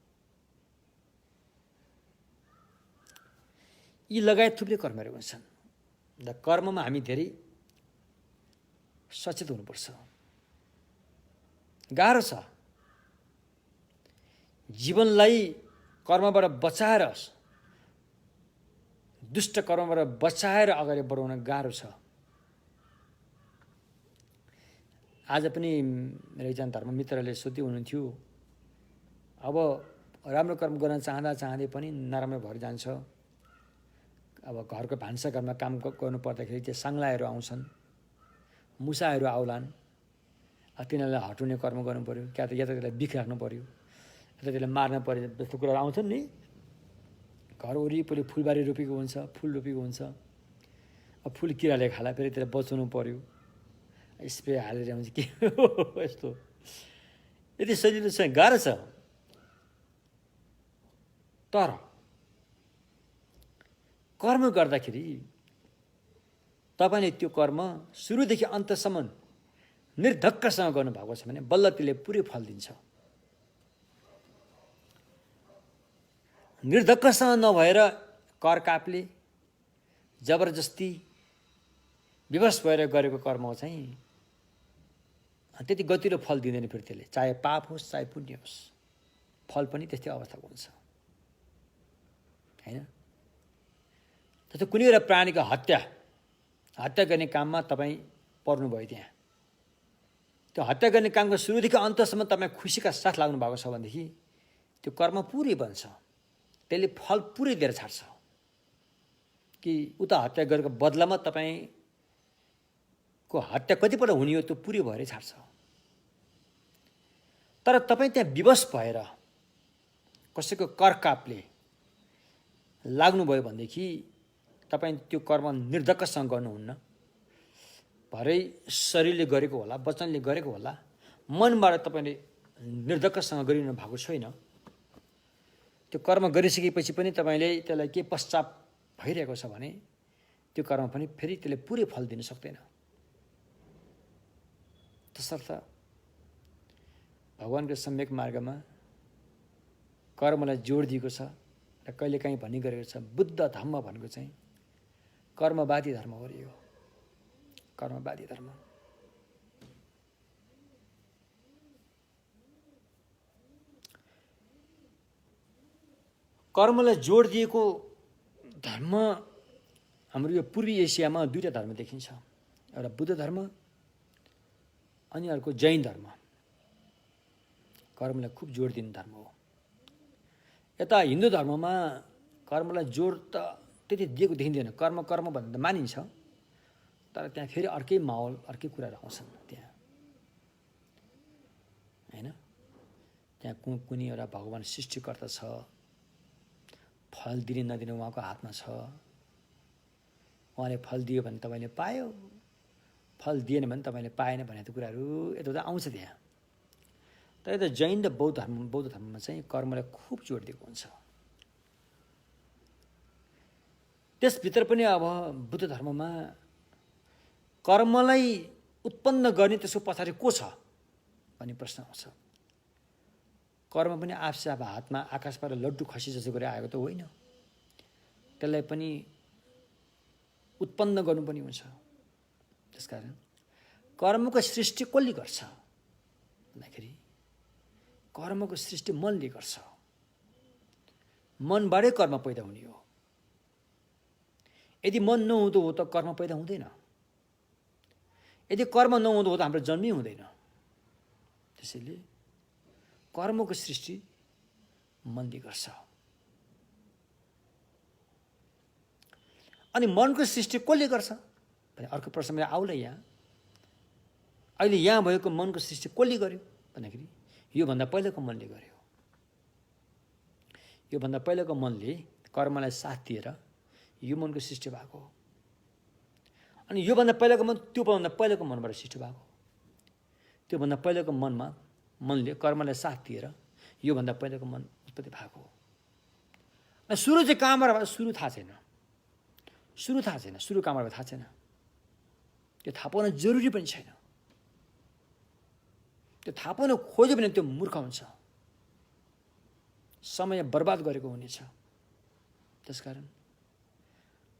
यी लगायत थुप्रै कर्महरू हुन्छन्। र कर्ममा हामी धेरै सचेत हुनुपर्छ। गाह्रो छ जीवनलाई कर्मबाट बचाएर, दुष्ट कर्मबाट बचाएर अगाडि बढाउन गाह्रो छ। आज पनि मेरो एकजना धर्ममित्रले सोध्दै हुनुहुन्थ्यो, अब राम्रो कर्म गर्न चाहँदै पनि नराम्रो भएर जान्छ। अब घरको भान्साघरमा काम गर्नु पर्दाखेरि त्यो साङ्लाहरू आउँछन्, मुसाहरू आउलान्। तिनीहरूलाई हटाउने कर्म गर्नु पऱ्यो, या त त्यसलाई बिख राख्नु पऱ्यो, या त त्यसलाई मार्न पऱ्यो। जस्तो कुराहरू आउँछन् नि। घर वरिपरि फुलबारी रोपेको हुन्छ, फुल रोपेको हुन्छ। अब फुल किराले खाला, फेरि त्यसलाई बचाउनु पऱ्यो, स्प्रे हालेर हुन्छ के यस्तो। यति सजिलो छ, गाह्रो छ। तर कर्म गर्दाखेरि तपाईँले त्यो कर्म सुरुदेखि अन्तसम्म निर्धक्कसँग गर्नुभएको छ भने बल्ल त्यसले पुरै फल दिन्छ। निर्धक्कसँग नभएर कर कापले जबरजस्ती विवश भएर गरेको कर्म चाहिँ त्यति गतिलो फल दिँदैन। फेरि त्यसले चाहे पाप होस् चाहे पुण्य होस्, फल पनि त्यस्तै अवस्थाको हुन्छ, होइन? जस्तो कुनै एउटा प्राणीको हत्या गर्ने काममा तपाईँ पर्नुभयो, त्यहाँ त्यो हत्या गर्ने कामको सुरुदेखि अन्तसम्म तपाईँ खुसीका साथ लाग्नु भएको छ भनेदेखि त्यो कर्म पुरै बन्छ। त्यसले फल पुरै दिएर छाड्छ कि उता हत्या गरेको बदलामा तपाईँको हत्या कतिपल्ट हुने हो त्यो पुरै भएरै छाड्छ। तर तपाईँ त्यहाँ विवश भएर कसैको करकापले लाग्नुभयो भनेदेखि तपाईँ त्यो कर्म निर्धक्कसँग गर्नुहुन्न। भरै शरीरले गरेको होला, वचनले गरेको होला, मनबाट तपाईँले निर्धक्कसँग गरिनु भएको छैन। त्यो कर्म गरिसकेपछि पनि तपाईँले त्यसलाई के पश्चाप भइरहेको छ भने त्यो कर्म पनि फेरि त्यसले पुरै फल दिन सक्दैन। तसर्थ भगवानको सम्यक मार्गमा कर्मलाई जोड दिएको छ र कहिलेकाहीँ भन्ने गरेको छ, बुद्ध धम्म भनेको चाहिँ कर्मवादी धर्म हो। यो कर्मवादी धर्म। कर्मलाई जोड दिएको धर्म हाम्रो यो पूर्वी एसियामा दुईटा धर्म देखिन्छ, एउटा बुद्ध धर्म अनि अर्को जैन धर्म। कर्मलाई खुब जोड दिने धर्म हो। यता हिन्दू धर्ममा कर्मलाई जोड त त्यति दिएको देखिँदैन। कर्म भन्दा त मानिन्छ, तर त्यहाँ फेरि अर्कै माहौल, अर्कै कुराहरू आउँछन् त्यहाँ, होइन? त्यहाँ कुनै एउटा भगवान सृष्टिकर्ता छ, फल दिने नदिने उहाँको हातमा छ। उहाँले फल दियो भने तपाईँले पायो, फल दिएन भने तपाईँले पाएन भन्ने त कुराहरू यता आउँछ त्यहाँ। तर यता जैन र बौद्ध धर्ममा चाहिँ कर्मलाई खुब जोड दिएको हुन्छ। त्यसभित्र पनि अब बुद्ध धर्ममा कर्मलाई उत्पन्न गर्ने त्यसको पछाडि को छ भन्ने प्रश्न आउँछ। कर्म पनि आफसे हातमा आकाशबाट लड्डु खसी जस्तो गरी आएको त होइन। त्यसलाई पनि उत्पन्न गर्नु पनि हुन्छ। त्यसकारण कर्मको सृष्टि कसले गर्छ भन्दाखेरि कर्मको सृष्टि मनले गर्छ। मनबाटै कर्म पैदा हुने हो। यदि मन नहुँदो हो त कर्म पैदा हुँदैन। यदि कर्म नहुँदो हो त हाम्रो जन्मै हुँदैन। त्यसैले कर्मको सृष्टि मनले गर्छ। अनि मनको सृष्टि कसले गर्छ भने अर्को प्रश्नमा आउला यहाँ। अहिले यहाँ भएको मनको सृष्टि कसले गर्यो भन्दाखेरि योभन्दा पहिलाको मनले गर्यो। योभन्दा पहिलाको मनले कर्मलाई साथ दिएर यो मनको सृष्टि भएको हो। अनि योभन्दा पहिलाको मन त्योभन्दा पहिलाको मनबाट सृष्टि भएको। त्योभन्दा पहिलाको मनले कर्मलाई साथ दिएर योभन्दा पहिलाको मन उत्पत्ति भएको हो। सुरु चाहिँ कहाँबाट सुरु थाहा छैन। सुरु थाहा छैन। सुरु कहाँबाट थाहा छैन। त्यो थाहा पाउन जरुरी पनि छैन। त्यो थाहा पाउन खोज्यो भने त्यो मूर्ख हुन्छ। समय बर्बाद गरेको हुनेछ। त्यसकारण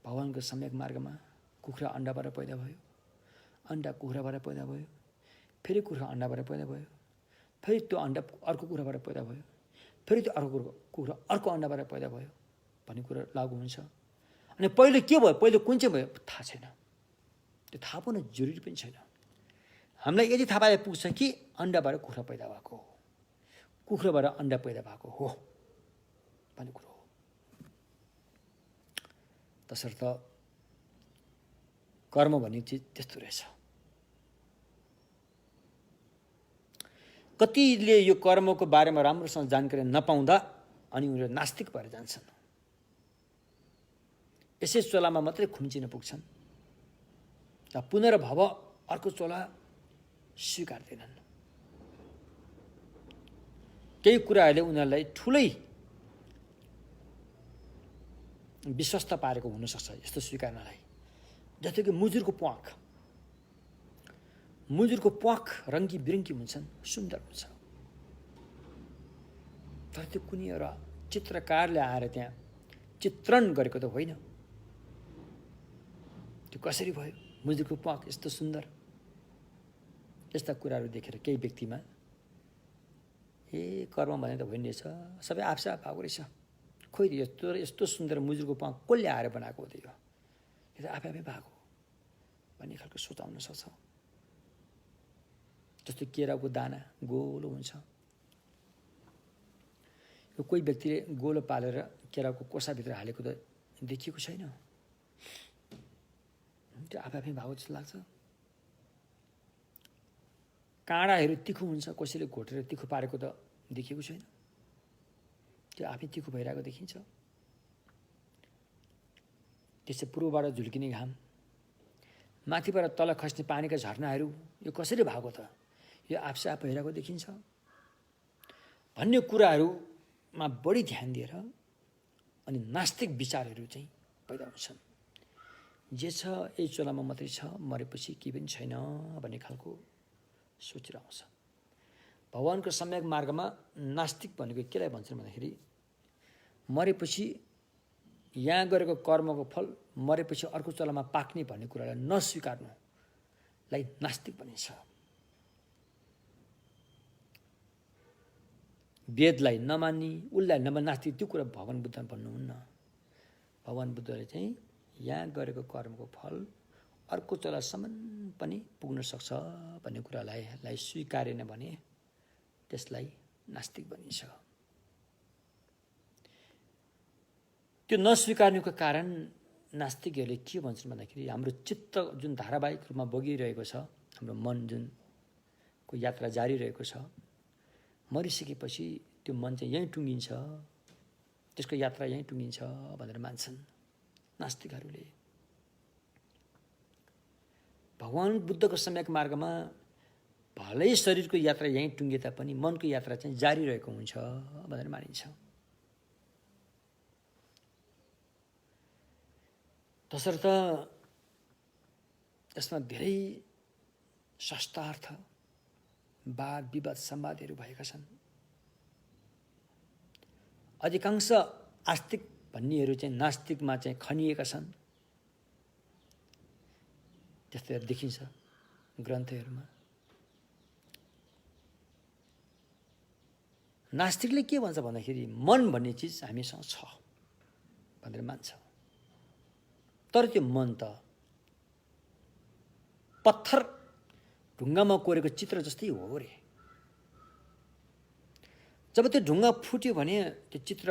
भगवानको सम्यक मार्गमा कुखुरा अन्डाबाट पैदा भयो, अन्डा कुखुराबाट पैदा भयो, फेरि कुखुरा अन्डाबाट पैदा भयो, फेरि त्यो अन्डा अर्को कुखुराबाट पैदा भयो, फेरि त्यो अर्को कुखुरा अर्को अन्डाबाट पैदा भयो भन्ने कुरा लागु हुन्छ। अनि पहिले के भयो, पहिले कुन चाहिँ भयो थाहा छैन। त्यो थाहा पाउन जरुरी पनि छैन। हामीलाई यदि थाहा पाए पुग्छ कि अन्डाबाट कुखुरा पैदा भएको हो, कुखुराबाट अन्डा पैदा भएको हो भन्ने कुरो हो। तसर्थ कर्म भन्ने चिज त्यस्तो रहेछ। कतिले यो कर्मको बारेमा राम्रोसँग जानकारी नपाउँदा अनि उनीहरू नास्तिक भएर जान्छन्। यसै चोलामा मात्रै खुम्चिन पुग्छन्। पुनर्भव अर्को चोला स्वीकार्दैनन्। केही कुराहरूले उनीहरूलाई ठुलै विश्वस्त पारेको हुनसक्छ यस्तो स्वीकार्नलाई। जस्तो कि मुजुरको प्वाख। मुजुरको प्वाख रङ्गी बिरङ्गी हुन्छन्, सुन्दर हुन्छ। तर त्यो कुनै एउटा चित्रकारले आएर त्यहाँ चित्रण गरेको त होइन। त्यो कसरी भयो? मुजुरको प्वाख यस्तो सुन्दर। यस्ता कुराहरू देखेर केही व्यक्तिमा कर्म भने त होइन रहेछ, सबै आफसे आफ भएको रहेछ। खोइ यस्तो सुन्दर मुजुरको प्वाख कसले आएर बनाएको हो? यो त आफै आफै भएको भन्ने खालको सोच आउन सक्छ। जस्तो केराको दाना गोलो हुन्छ। यो कोही व्यक्तिले गोलो पालेर केराको कोसाभित्र हालेको त देखिएको छैन। त्यो आफै आफै भएको जस्तो लाग्छ। काँडाहरू तिखो हुन्छ, कसैले घोटेर तिखो पारेको त देखिएको छैन। त्यो आफै तिखो भइरहेको देखिन्छ। त्यसै पूर्वबाट झुल्किने घाम, माथिबाट तल खस्ने पानीका झरनाहरू यो कसरी भएको त? यो आफसे आफ भइरहेको देखिन्छ भन्ने कुराहरूमा बढी ध्यान दिएर अनि नास्तिक विचारहरू चाहिँ पैदा हुन्छन्। जे छ यही चोलामा मात्रै छ, मरेपछि केही पनि छैन भन्ने खालको सोचेर आउँछ। भगवानको सम्यक मार्गमा नास्तिक भनेको केलाई भन्छन् भन्दाखेरि मरेपछि यहाँ गरेको कर्मको फल मरेपछि अर्को चोलामा पाक्ने भन्ने कुरालाई नस्वीकार्नुलाई नास्तिक भनिन्छ। वेदलाई नमान्ने, उसलाई नमान्ने नास्तिक। त्यो कुरा भगवान बुद्ध भन्नुहुन्न। भगवान बुद्धले चाहिँ यहाँ गरेको कर्मको फल अर्को चोलासम्म पनि पुग्न सक्छ भन्ने कुरालाई स्वीकारेन भने त्यसलाई नास्तिक भनिन्छ। त्यो नस्वीकार्नुको कारण नास्तिकहरूले के भन्छन् भन्दाखेरि हाम्रो चित्त जुन धारावाहिक रूपमा बगिरहेको छ, हाम्रो मन जुनको यात्रा जारी रहेको छ, मरिसकेपछि त्यो मन चाहिँ यहीँ टुङ्गिन्छ, त्यसको यात्रा यहीँ टुङ्गिन्छ भनेर मान्छन् नास्तिकहरूले। भगवान बुद्धको सम्यक मार्गमा भलै शरीरको यात्रा यहीँ टुङ्गे तापनि मनको यात्रा चाहिँ जारी रहेको हुन्छ भनेर मानिन्छ। तसर्थ यसमा धेरै शास्त्रार्थ, वाद विवाद संवादहरू भएका छन्। अधिकांश आस्तिक भन्नेहरू चाहिँ नास्तिकमा चाहिँ खनिएका छन्। त्यस्तै देखिन्छ ग्रन्थहरूमा। नास्तिकले के भन्छ भन्दाखेरि मन भन्ने चिज हामीसँग छ भनेर मान्छ, तर त्यो मन त पत्थर ढुङ्गामा कोरेको चित्र जस्तै हो रे। जब त्यो ढुङ्गा फुट्यो भने त्यो चित्र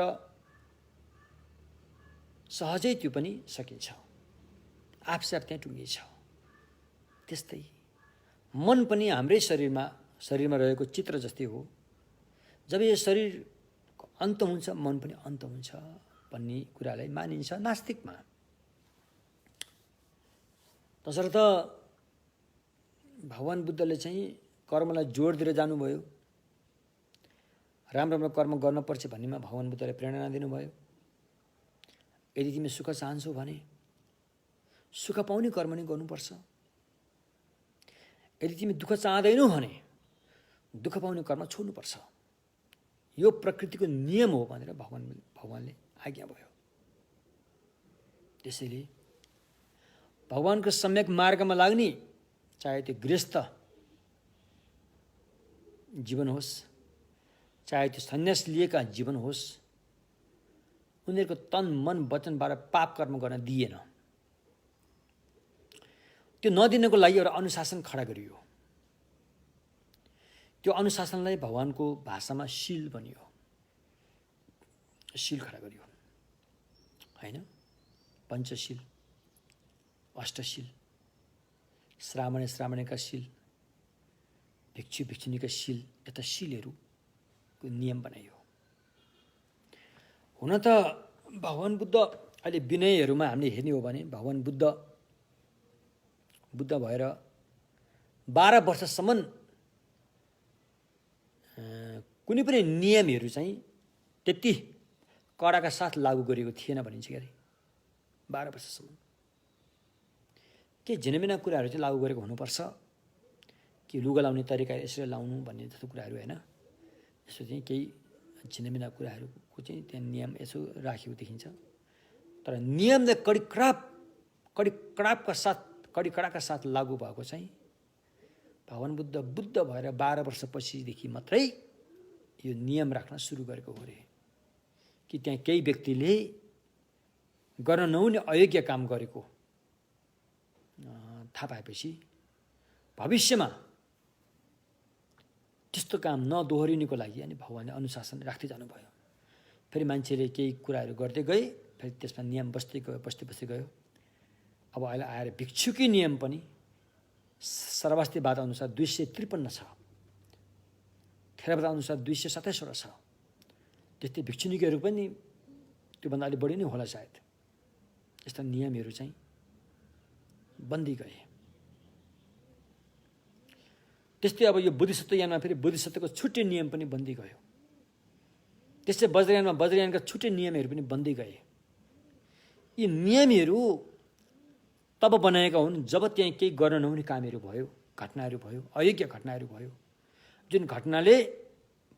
सहजै त्यो पनि सकिन्छ, आफसे आफ त्यहाँ टुङ्गिन्छ। त्यस्तै मन पनि हाम्रै शरीरमा रहेको चित्र जस्तै हो। जब यो शरीरको अन्त हुन्छ मन पनि अन्त हुन्छ भन्ने कुरालाई मानिन्छ नास्तिकमा। तसर्थ भगवान बुद्धले चाहिँ कर्मलाई जोड दिएर जानुभयो। राम्रो राम्रो कर्म गर्नुपर्छ भन्नेमा भगवान बुद्धले प्रेरणा दिनुभयो। यदि तिमी सुख चाहन्छौ भने सुख पाउने कर्म नै गर्नुपर्छ। यदि तिमी दुःख चाहँदैनौ भने दुःख पाउने कर्म छोड्नुपर्छ। यो प्रकृतिको नियम हो भनेर भगवानले आज्ञा भयो। त्यसैले भगवानको सम्यक मार्गमा लाग्ने, चाहे त्यो गृहस्थ जीवन होस्, चाहे त्यो सन्यास लिएका जीवन होस्, उनीहरूको तन मन वचनबाट पाप कर्म गर्न दिएन। त्यो नदिनको लागि एउटा अनुशासन खडा गरियो। त्यो अनुशासनलाई भगवानको भाषामा शील भनियो। शील खडा गरियो होइन। पञ्चशील, अष्टशील, श्रामणेका शील, भिक्षु भिक्षुणीका शील, यता शीलहरूको नियम बनाइयो। हुन त भगवान बुद्ध अहिले विनयहरूमा हामीले हेर्ने हो भने भगवान बुद्ध भएर 12 वर्षसम्म कुनै पनि नियमहरू चाहिँ त्यति कडाका साथ लागू गरिएको थिएन भनिन्छ क्या। 12 वर्षसम्म के झिनमिना कुराहरू चाहिँ लागू गरेको हुनुपर्छ कि लुगा लाउने तरिका यसरी लाउनु भन्ने जस्तो कुराहरू होइन। यसो चाहिँ केही झिनमिना कुराहरूको चाहिँ त्यहाँ नियम यसो राखेको देखिन्छ। तर नियमले कडाका साथ लागू भएको चाहिँ भगवान बुद्ध भएर 12 वर्षपछिदेखि मात्रै यो नियम राख्न सुरु गरेको हो रे। कि त्यहाँ केही व्यक्तिले गर्न नहुने अयोग्य काम गरेको थाहा पाएपछि भविष्यमा त्यस्तो काम नदोहोरिनुको लागि अनि भगवानले अनुशासन राख्दै जानुभयो। फेरि मान्छेले केही कुराहरू गर्दै गए, फेरि त्यसमा नियम बस्दै गयो। अब अहिले आएर भिक्षुकी नियम पनि सर्वास्तिवाद अनुसार 253 छ, थेरवाद अनुसार 227 छ। त्यस्तै भिक्षुणीहरू पनि त्योभन्दा अलिक बढी नै होला सायद। यस्ता नियमहरू चाहिँ बन्दी गए। त्यस्तै अब यो बुद्धिसत्व यानमा फेरि बुद्धिसत्वको छुट्टै नियम पनि बन्दी गयो। त्यस्तै वज्रयानका छुट्टै नियमहरू पनि बन्दी गए। यी नियमहरू तब बनाएका हुन् जब त्यहाँ केही गर्न नहुने कामहरू भयो, घटनाहरू भयो, अयोग्य घटनाहरू भयो, जुन घटनाले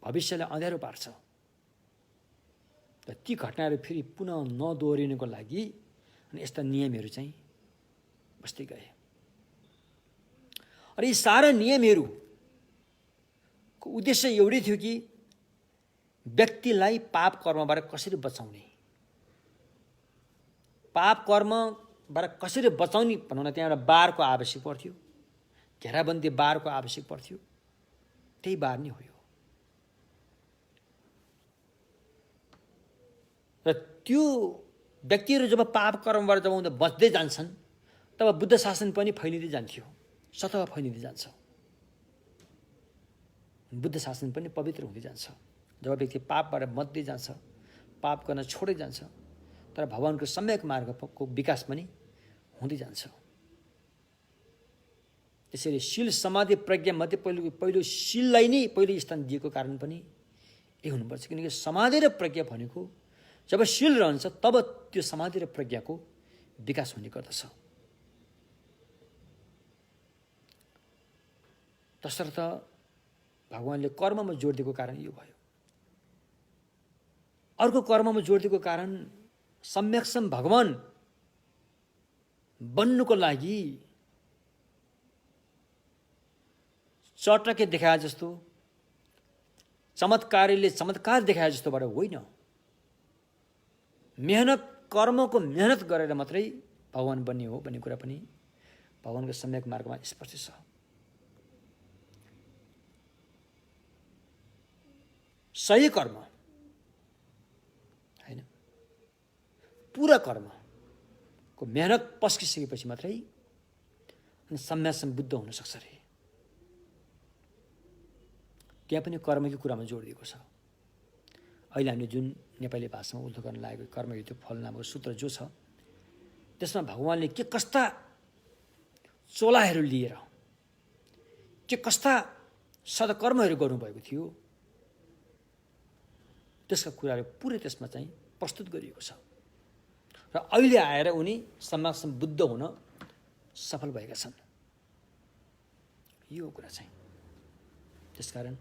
भविष्यलाई अँध्यारो पार्छ। र ती घटनाहरू फेरि पुनः नदोहोरिनुको लागि अनि यस्ता नियमहरू चाहिँ बस्दै गए। र यी सारा नियमहरूको उद्देश्य एउटै थियो कि व्यक्तिलाई पाप कर्मबाट कसरी बचाउने, पाप कर्मबाट कसरी बचाउने भनौँ न। त्यहाँ एउटा बारको आवश्यक पर्थ्यो, घेराबन्दी बारको आवश्यक पर्थ्यो। त्यही बार नै हो। र त्यो व्यक्तिहरू जब पाप कर्मबाट जब उनीहरू बच्दै जान्छन् तब बुद्ध शासन पनि फैलिँदै जान्थ्यो, सतह फैलिँदै जान्छ। बुद्ध शासन पनि पवित्र हुँदै जान्छ। जब व्यक्ति पापबाट बच्दै जान्छ, पाप गर्न छोड्दै जान्छ, तर भगवानको सम्यक मार्गको विकास पनि हुँदै जान्छ। त्यसैले शील समाधि प्रज्ञा मध्ये पहिलो शीललाई नै पहिलो स्थान दिएको कारण पनि यही हुनुपर्छ। किनकि समाधि र प्रज्ञा भनेको जब शील रहन्छ तब त्यो समाधि र प्रज्ञाको विकास हुने गर्दछ। तसर्थ भगवानले कर्ममा जोड दिएको कारण यो भयो। अर्को कर्ममा जोड दिएको कारण सम्यक्षम भगवान बन्नुको लागि चटके देखाए जस्तो, चमत्कारीले चमत्कार देखाए जस्तोबाट होइन। मेहनत, कर्मको मेहनत गरेर मात्रै भगवान बन्ने हो भन्ने कुरा पनि भगवानको सम्यक मार्गमा स्पष्ट छ। सही कर्म होइन, पुरा कर्मको मेहनत पस्किसकेपछि मात्रै अनि सम्यकसम्म बुद्ध हुन सक्छ अरे। त्यहाँ पनि कर्मकै कुरामा जोड दिएको छ। अहिले हामीले जुन नेपाली भाषामा उल्लेख गर्न लागेको कर्म हेतु फल नामको सूत्र जो छ, त्यसमा भगवानले के कस्ता चोलाहरू लिएर के कस्ता सदकर्महरू गर्नुभएको थियो, त्यसका कुराहरू पुरै त्यसमा चाहिँ प्रस्तुत गरिएको छ। र अहिले आएर उनी सम्यकसम्म बुद्ध हुन सफल भएका छन्। यो कुरा चाहिँ त्यसकारण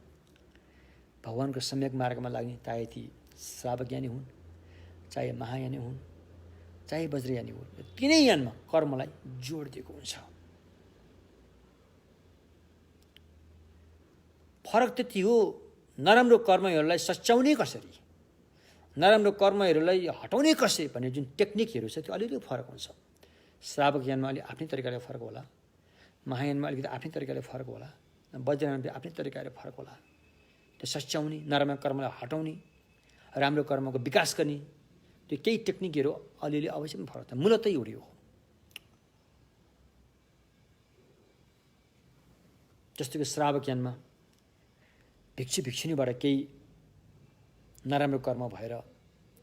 भगवानको सम्यक मार्गमा लाग्ने, चाहे ती श्रावकज्ञानी हुन्, चाहे महायानी हुन्, चाहे वज्रयानी हुन्, तिनै यानमा कर्मलाई जोड दिएको हुन्छ। फरक त्यति हो, नराम्रो कर्महरूलाई सच्याउने कसरी, नराम्रो कर्महरूलाई हटाउने कसरी भन्ने जुन टेक्निकहरू छ त्यो अलिअलि फरक हुन्छ। श्रावक ज्ञानमा अलि आफ्नै तरिकाले फरक होला, महायानमा अलिकति आफ्नै तरिकाले फरक होला, वज्रयानमा आफ्नै तरिकाले फरक होला। त्यो सच्याउने, नराम्रो कर्मलाई हटाउने, राम्रो कर्मको विकास गर्ने, त्यो केही टेक्निकहरू अलिअलि अवश्य पनि फरक छ। मूलतै एउटै हो। जस्तो कि श्रावक ज्ञानमा भिक्षु भिक्षुनीबाट केही नराम्रो कर्म भएर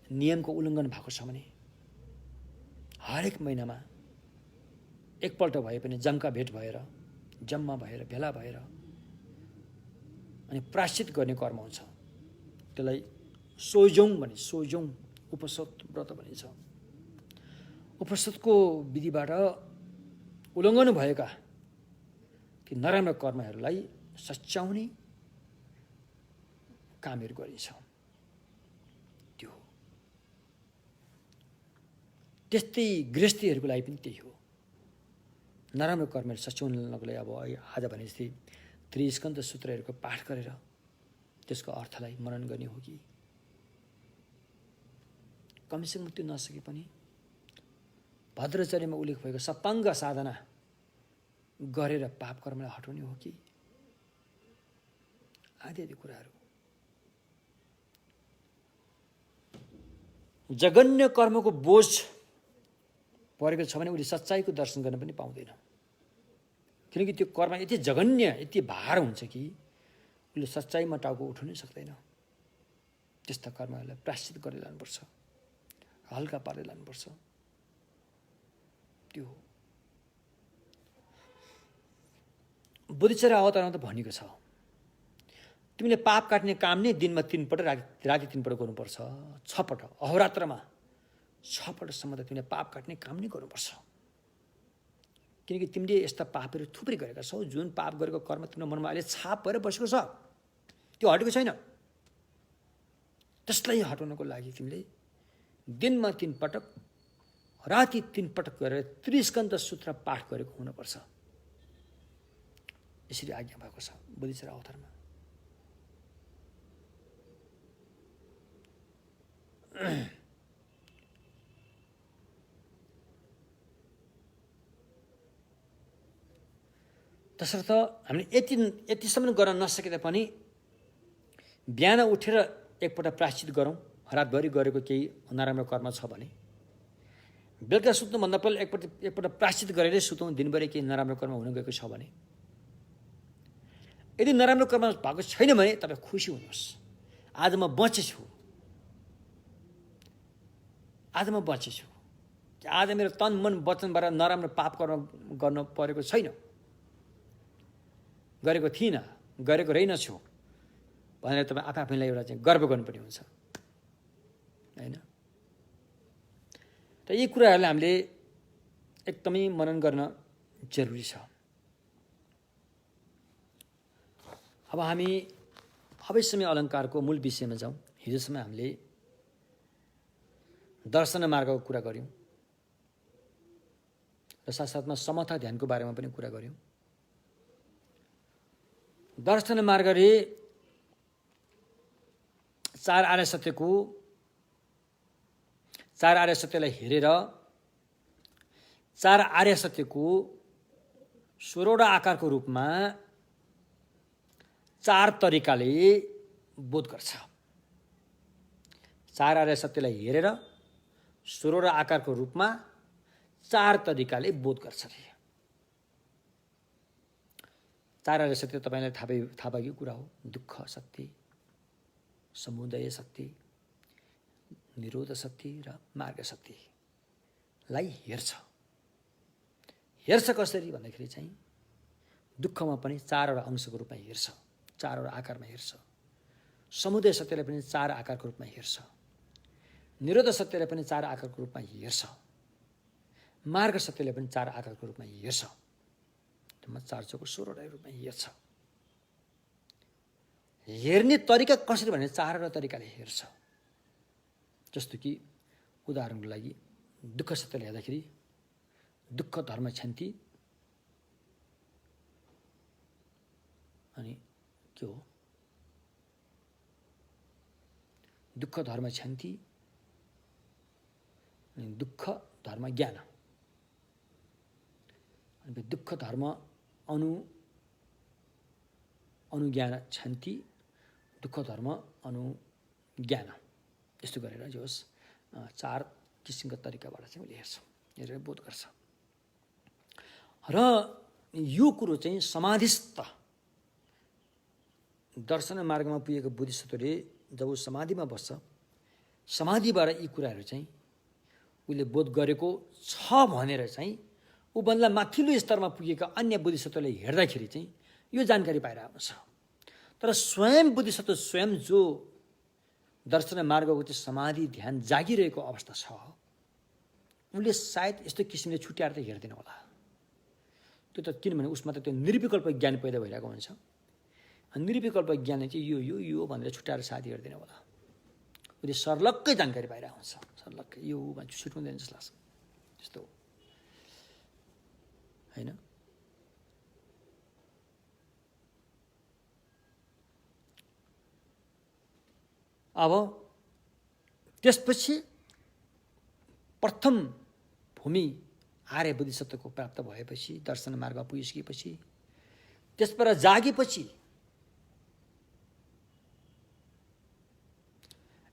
नियमको उल्लङ्घन भएको छ भने हरेक महिनामा एकपल्ट भए पनि जम्का भेट भएर, जम्मा भएर, भेला भएर अनि प्रायश्चित गर्ने कर्म हुन्छ। त्यसलाई सोजौङ भनिन्छ, सोजौङ उपसत व्रत भनिन्छ। उपसतको विधिबाट उल्लङ्घन भएका ती नराम्रो कर्महरूलाई सच्याउने कामहरू गरिन्छ। त्यो त्यस्तै गृहस्थीहरूको लागि पनि त्यही हो। नराम्रो कर्महरू सच्याउनको लागि अब आज भने जस्तै त्रिस्कन्ध सूत्रहरूको पाठ गरेर त्यसको अर्थलाई मनन गर्ने हो कि कमसेकम त्यो नसके पनि भद्राचर्यमा उल्लेख भएको सपाङ्ग साधना गरेर पाप कर्मलाई हटाउने हो कि आदि आदि कुराहरू। जघन्य कर्मको बोझ परेको छ भने उसले सच्चाइको दर्शन गर्न पनि पाउँदैन। किनकि त्यो कर्म यति जघन्य, यति भार हुन्छ कि उसले सच्चाइमा टाउको उठाउनै सक्दैन। त्यस्ता कर्महरूलाई प्रायश्चित गरेर लानुपर्छ, हल्का पारेर लानुपर्छ। त्यो हो। बुद्धिचर्या अवतारमा त भनेको छ, तिमीले पाप काट्ने काम नै दिनमा 3 पटक, राति 3 पटक गर्नुपर्छ। 6 पटक, अहोरात्रमा 6 पटकसम्म त तिमीले पाप काट्ने काम नै गर्नुपर्छ। किनकि तिमीले यस्ता पापहरू थुप्रै गरेका छौ, जुन पाप गरेको कर्म तिम्रो मनमा अहिले छाप भएर बसेको छ, त्यो हटेको छैन। त्यसलाई हटाउनको लागि तिमीले दिनमा 3 पटक, राति 3 पटक गरेर त्रिस्कन्ध सूत्र पाठ गरेको हुनुपर्छ। यसरी आज्ञा भएको छ बुद्धिचर्या अवतारमा। तसर्थ हामीले यतिसम्म गर्न नसके तापनि बिहान उठेर एकपल्ट प्रायश्चित गरौँ। रातभरि गरेको केही नराम्रो कर्म छ भने बेलुका सुत्नुभन्दा पहिला एकपल्ट प्रायश्चित गरेरै सुतौँ। दिनभरि केही नराम्रो कर्म हुन गएको छ भने, यदि नराम्रो कर्म भएको छैन भने तपाईँ खुसी हुनुहोस्, आज म बचेछु, आज म बचेछु, आज मेरो तन मन वचनबाट नराम्रो पाप कर्म गर्न परेको छैन, गरेको थिइनँ, गरेको रहेनछु भनेर तपाईँ आफैलाई एउटा चाहिँ गर्व गर्नुपर्ने हुन्छ होइन। र यी कुराहरूलाई हामीले एकदमै मनन गर्न जरुरी छ। अब हामी अवश्य अलङ्कारको मूल विषयमा जाउँ। हिजोसम्म हामीले दर्शन मार्गको कुरा गऱ्यौँ र साथसाथमा समथा ध्यानको बारेमा पनि कुरा गऱ्यौँ। दर्शन मार्गले चार आर्य सत्यलाई हेरेर चार आर्य सत्यको 16वटा आकारको रूपमा चार तरिकाले बोध गर्छ। चार आर्य सत्यलाई हेरेर 16वटा आकारको रूपमा चार तरिकाले बोध गर्छ। चार आर्य सत्य तपाईँलाई थाहा भएकै कुरा हो। दुःख शक्ति, समुदय शक्ति, निरोध शक्ति र मार्ग शक्तिलाई हेर्छ। हेर्छ कसरी भन्दाखेरि चाहिँ दुःखमा पनि चारवटा अंशको रूपमा हेर्छ, चारवटा आकारमा हेर्छ। समुदय सत्यलाई पनि चार आकारको रूपमा हेर्छ। निरोध सत्यलाई पनि चार आकारको रूपमा हेर्छ। मार्ग सत्यलाई पनि चार आकारको रूपमा हेर्छ। चार चौको 16वटा रूपमा हेर्छ। हेर्ने तरिका कसरी भने चारवटा तरिकाले हेर्छ। जस्तो कि उदाहरणको लागि दुःख सत्यले हेर्दाखेरि दुःख धर्म क्षन्ति अनि के हो, दुःख धर्म क्षन्ति अनि दुःख धर्म ज्ञान, अनि दुःख धर्म अनुज्ञान क्षन्ति, दुःख धर्म अनुज्ञान, यस्तो गरेर जो होस् चार किसिमको तरिकाबाट चाहिँ उसले हेर्छ, हेरेर बोध गर्छ। र यो कुरो चाहिँ समाधिस्थ दर्शन मार्गमा पुगेको बुद्धिस्टले जब ऊ समाधिमा बस्छ, समाधिबाट यी कुराहरू चाहिँ उसले बोध गरेको छ भनेर चाहिँ ऊभन्दा माथिल्लो स्तरमा पुगेका अन्य बुद्धिसत्वले हेर्दाखेरि चाहिँ यो जानकारी पाइरहेको छ। तर स्वयं बुद्धिसत्व स्वयं जो दर्शन मार्गको चाहिँ समाधि ध्यान जागिरहेको अवस्था छ, उसले सायद यस्तो किसिमले छुट्याएर त हेर्दैन होला। त्यो त किनभने उसमा त त्यो निर्विकल्प ज्ञान पैदा भइरहेको हुन्छ। निर्विकल्प ज्ञान चाहिँ यो भनेर छुट्याएर सायद हेर्दैन होला। उसले सर्लक्कै जानकारी पाइरहेको हुन्छ, सर्लक्कै यो मान्छे छुट्याउँदैन जस्तो लाग्छ। त्यस्तो हो होइन। अब त्यसपछि प्रथम भूमि आर्य बुद्धिसत्वको प्राप्त भएपछि, दर्शन मार्गमा पुगिसकेपछि, त्यसबाट जागेपछि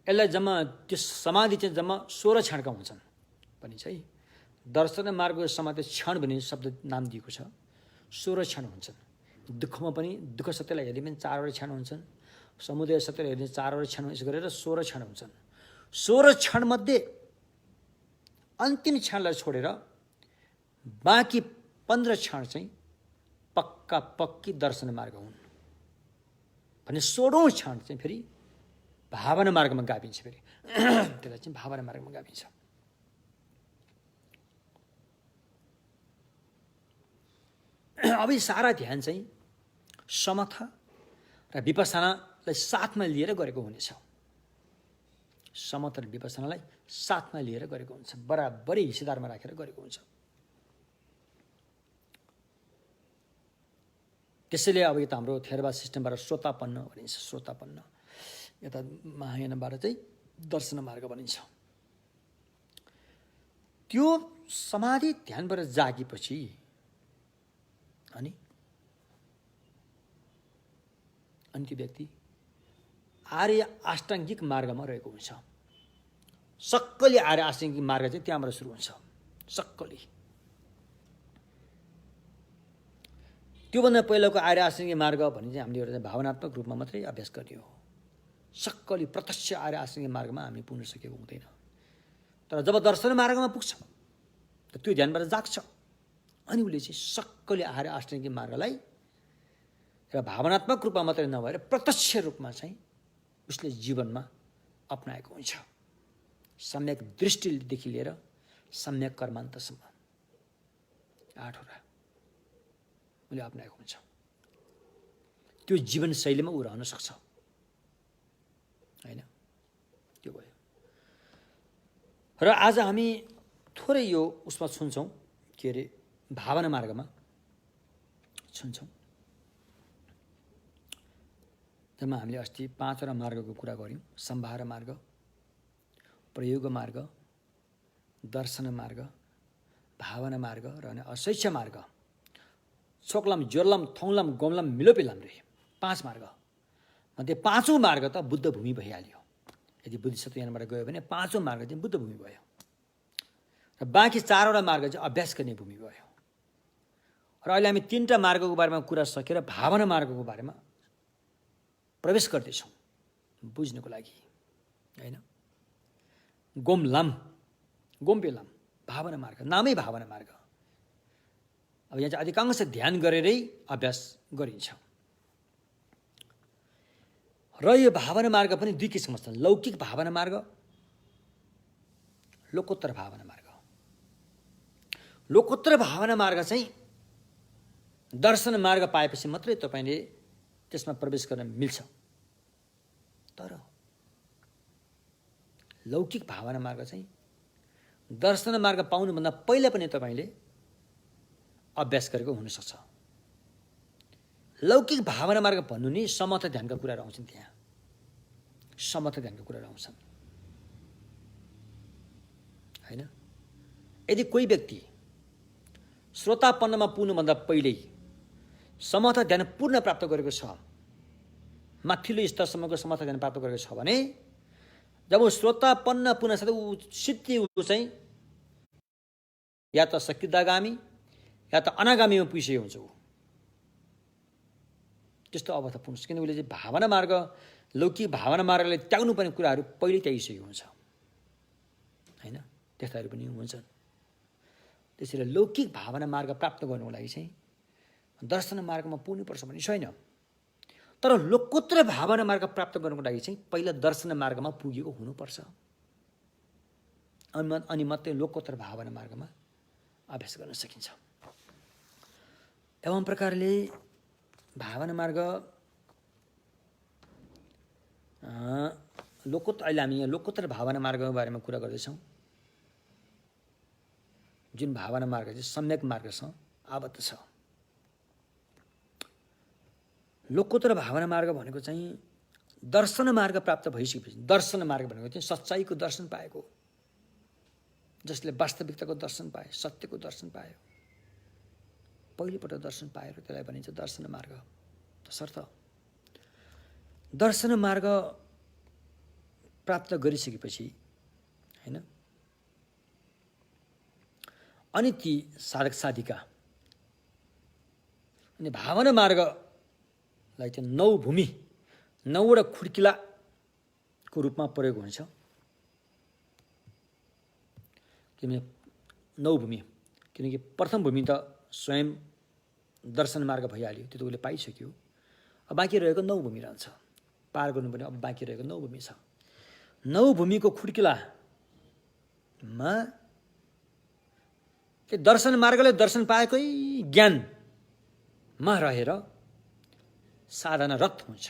यसलाई जम्मा त्यो समाधि चाहिँ जम्मा 16 क्षणका हुन्छन् पनि चाहिँ। दर्शन मार्गको समाधि क्षण भन्ने शब्द नाम दिएको छ। 16 क्षण हुन्छन्। दुःखमा पनि दुःख सत्यलाई हेर्ने पनि 4वटा क्षण हुन्छन्। समुदय सत्यलाई हेर्ने 4वटा क्षण, यसो गरेर 16 क्षण हुन्छन्। 16 क्षणमध्ये अन्तिम क्षणलाई छोडेर बाँकी 15 क्षण चाहिँ पक्की दर्शन मार्ग हुन् भने 16औं क्षण चाहिँ फेरि भावना मार्गमा गाभिन्छ। फेरि त्यसलाई चाहिँ भावना मार्गमा गाभिन्छ। अब यो सारा ध्यान चाहिँ समथा र विपස්සनालाई साथमा लिएर गरेको हुनेछ। समथा र विपස්සनालाई साथमा लिएर गरेको हुन्छ, बराबरै हिस्सेदारमा राखेर गरेको हुन्छ। त्यसैले अब यता हाम्रो थेरवाद सिस्टमबाट श्रोतापन्न भनिन्छ। श्रोतापन्न यता महायानबाट चाहिँ दर्शन मार्ग भनिन्छ। त्यो समाधि ध्यानबाट जागेपछि अनि त्यो व्यक्ति आर्य अष्टाङ्गिक मार्गमा रहेको हुन्छ। सक्कली आर्य अष्टाङ्गिक मार्ग चाहिँ त्यहाँबाट सुरु हुन्छ। सक्कली त्योभन्दा पहिलाको आर्य अष्टाङ्गिक मार्ग भने चाहिँ हामीले एउटा भावनात्मक रूपमा मात्रै अभ्यास गर्ने हो। सक्कली प्रत्यक्ष आर्य अष्टाङ्गिक मार्गमा हामी पुग्न सकेको हुँदैन। तर जब दर्शन मार्गमा पुग्छ त त्यो ध्यानबाट जाग्छ अनि उसले चाहिँ सक्कली आर्य अष्टाङ्गिक मार्गलाई र भावनात्मक रूपमा मात्रै नभएर प्रत्यक्ष रूपमा चाहिँ उसले जीवनमा अपनाएको हुन्छ। सम्यक दृष्टिदेखि लिएर सम्यक कर्मान्तसम्म 8वटा उसले अपनाएको हुन्छ। त्यो जीवनशैलीमा ऊ रहन सक्छ होइन। त्यो भयो। र आज हामी थोरै यो उसमा छुन्छौँ, के अरे भावना मार्गमा छुन्छौँ। जसमा हामीले अस्ति 5वटा मार्गको कुरा गऱ्यौँ। सम्भार मार्ग, प्रयोग मार्ग, दर्शन मार्ग, भावना मार्ग र अनि अशैक्ष मार्ग, छोक्लम, ज्वरलम, थौलम, गोमलम, मिलोपेलम रे 5 मार्ग। त्यो 5औं मार्ग त बुद्ध भूमि भइहाल्यो। यदि बुद्धिस्ट यहाँबाट गयो भने 5औं मार्ग चाहिँ बुद्ध भूमि भयो र बाँकी 4वटा मार्ग चाहिँ अभ्यास गर्ने भूमि भयो। र अहिले हामी 3टा मार्गको बारेमा कुरा सकेर भावना मार्गको बारेमा प्रवेश गर्दैछौँ बुझ्नको लागि, होइन? गोमलम, गोम्पेलम, भावना मार्ग, नामै भावना मार्ग। अब यहाँ चाहिँ अधिकांश ध्यान गरेरै अभ्यास गरिन्छ। र यो भावना मार्ग पनि 2 किसिमको छ, लौकिक भावना मार्ग, लोकोत्तर भावना मार्ग। लोकोत्तर भावना मार्ग चाहिँ दर्शन मार्ग पाएपछि मात्रै तपाईँले त्यसमा प्रवेश गर्न मिल्छ। तर लौकिक भावना मार्ग चाहिँ दर्शन मार्ग पाउनुभन्दा पहिला पनि तपाईँले अभ्यास गरेको हुनसक्छ। लौकिक भावना मार्ग भन्नु नि समर्थ ध्यानका कुराहरू आउँछन्, त्यहाँ समर्थ ध्यानका कुराहरू आउँछन्, होइन? यदि कोही व्यक्ति श्रोतापन्नमा पुग्नुभन्दा पहिल्यै समर्थ ध्यान पूर्ण प्राप्त गरेको छ, माथिल्लो स्तरसम्मको समर्थ ध्यान प्राप्त गरेको छ भने जब श्रोतापन्न पुग्न साथै ऊ सिद्धि ऊ चाहिँ या त सकृदागामी या त अनागामीमा पुगिसकेको हुन्छ। ऊ त्यस्तो अवस्था पुग्छ, किनकि उसले चाहिँ भावना मार्ग, लौकिक भावना मार्गले त्याग्नुपर्ने कुराहरू पहिल्यै त्यागिसकेको हुन्छ, होइन? त्यस्ताहरू पनि हुन्छन्। त्यसैले लौकिक भावना मार्ग प्राप्त गर्नुको लागि चाहिँ दर्शन मार्गमा पुग्नुपर्छ भन्ने छैन। तर लोकोत्तर भावना मार्ग प्राप्त गर्नुको लागि चाहिँ पहिला दर्शन मार्गमा पुगेको हुनुपर्छ, अनि मात्रै लोकोत्तर भावना मार्गमा अभ्यास गर्न सकिन्छ। एवं प्रकारले भावना मार्ग अहिले हामी यहाँ लोकोत्तर भावना मार्गको बारेमा कुरा गर्दैछौँ, जुन भावना मार्ग चाहिँ सम्यक मार्गसँग आबद्ध छ। लोकोत्तर भावना मार्ग भनेको चाहिँ दर्शन मार्ग प्राप्त भइसकेपछि, दर्शन मार्ग भनेको चाहिँ सच्चाइको दर्शन पाएको, जसले वास्तविकताको दर्शन पाए, सत्यको दर्शन पायो, पहिलोपटक दर्शन पाएर त्यसलाई भनिन्छ दर्शन मार्ग। तसर्थ दर्शन मार्ग प्राप्त गरिसकेपछि, होइन, अनि ती साधक साधिका अनि भावना मार्गलाई चाहिँ 9 भूमि, 9वटा खुड्किलाको रूपमा प्रयोग हुन्छ। किनभने 9 भूमि, किनकि प्रथम भूमि त स्वयं दर्शन मार्ग भइहाल्यो, त्यो त उसले पाइसक्यो। अब बाँकी रहेको 9 भूमि रहन्छ, पार गर्नुपर्ने अब बाँकी रहेको 9 भूमि छ। 9 भूमिको खुड्किलामा त्यो दर्शन मार्गले दर्शन पाएकै ज्ञानमा रहेर साधनारत हुन्छ,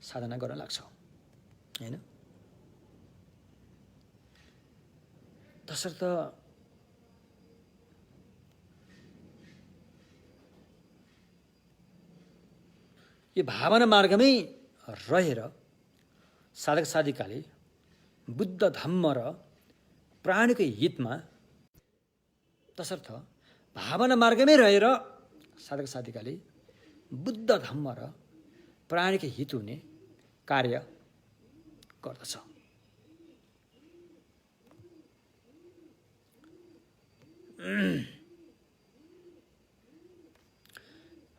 साधना गर्न लाग्छ, होइन? तसर्थ यो भावना मार्गमै रहेर साधक साधिकाले बुद्ध धम्म र प्राणीको हितमा, तसर्थ भावना मार्गमै रहेर साधक साधिकाले बुद्ध धम्म र प्राणीको हित हुने कार्य गर्दछ।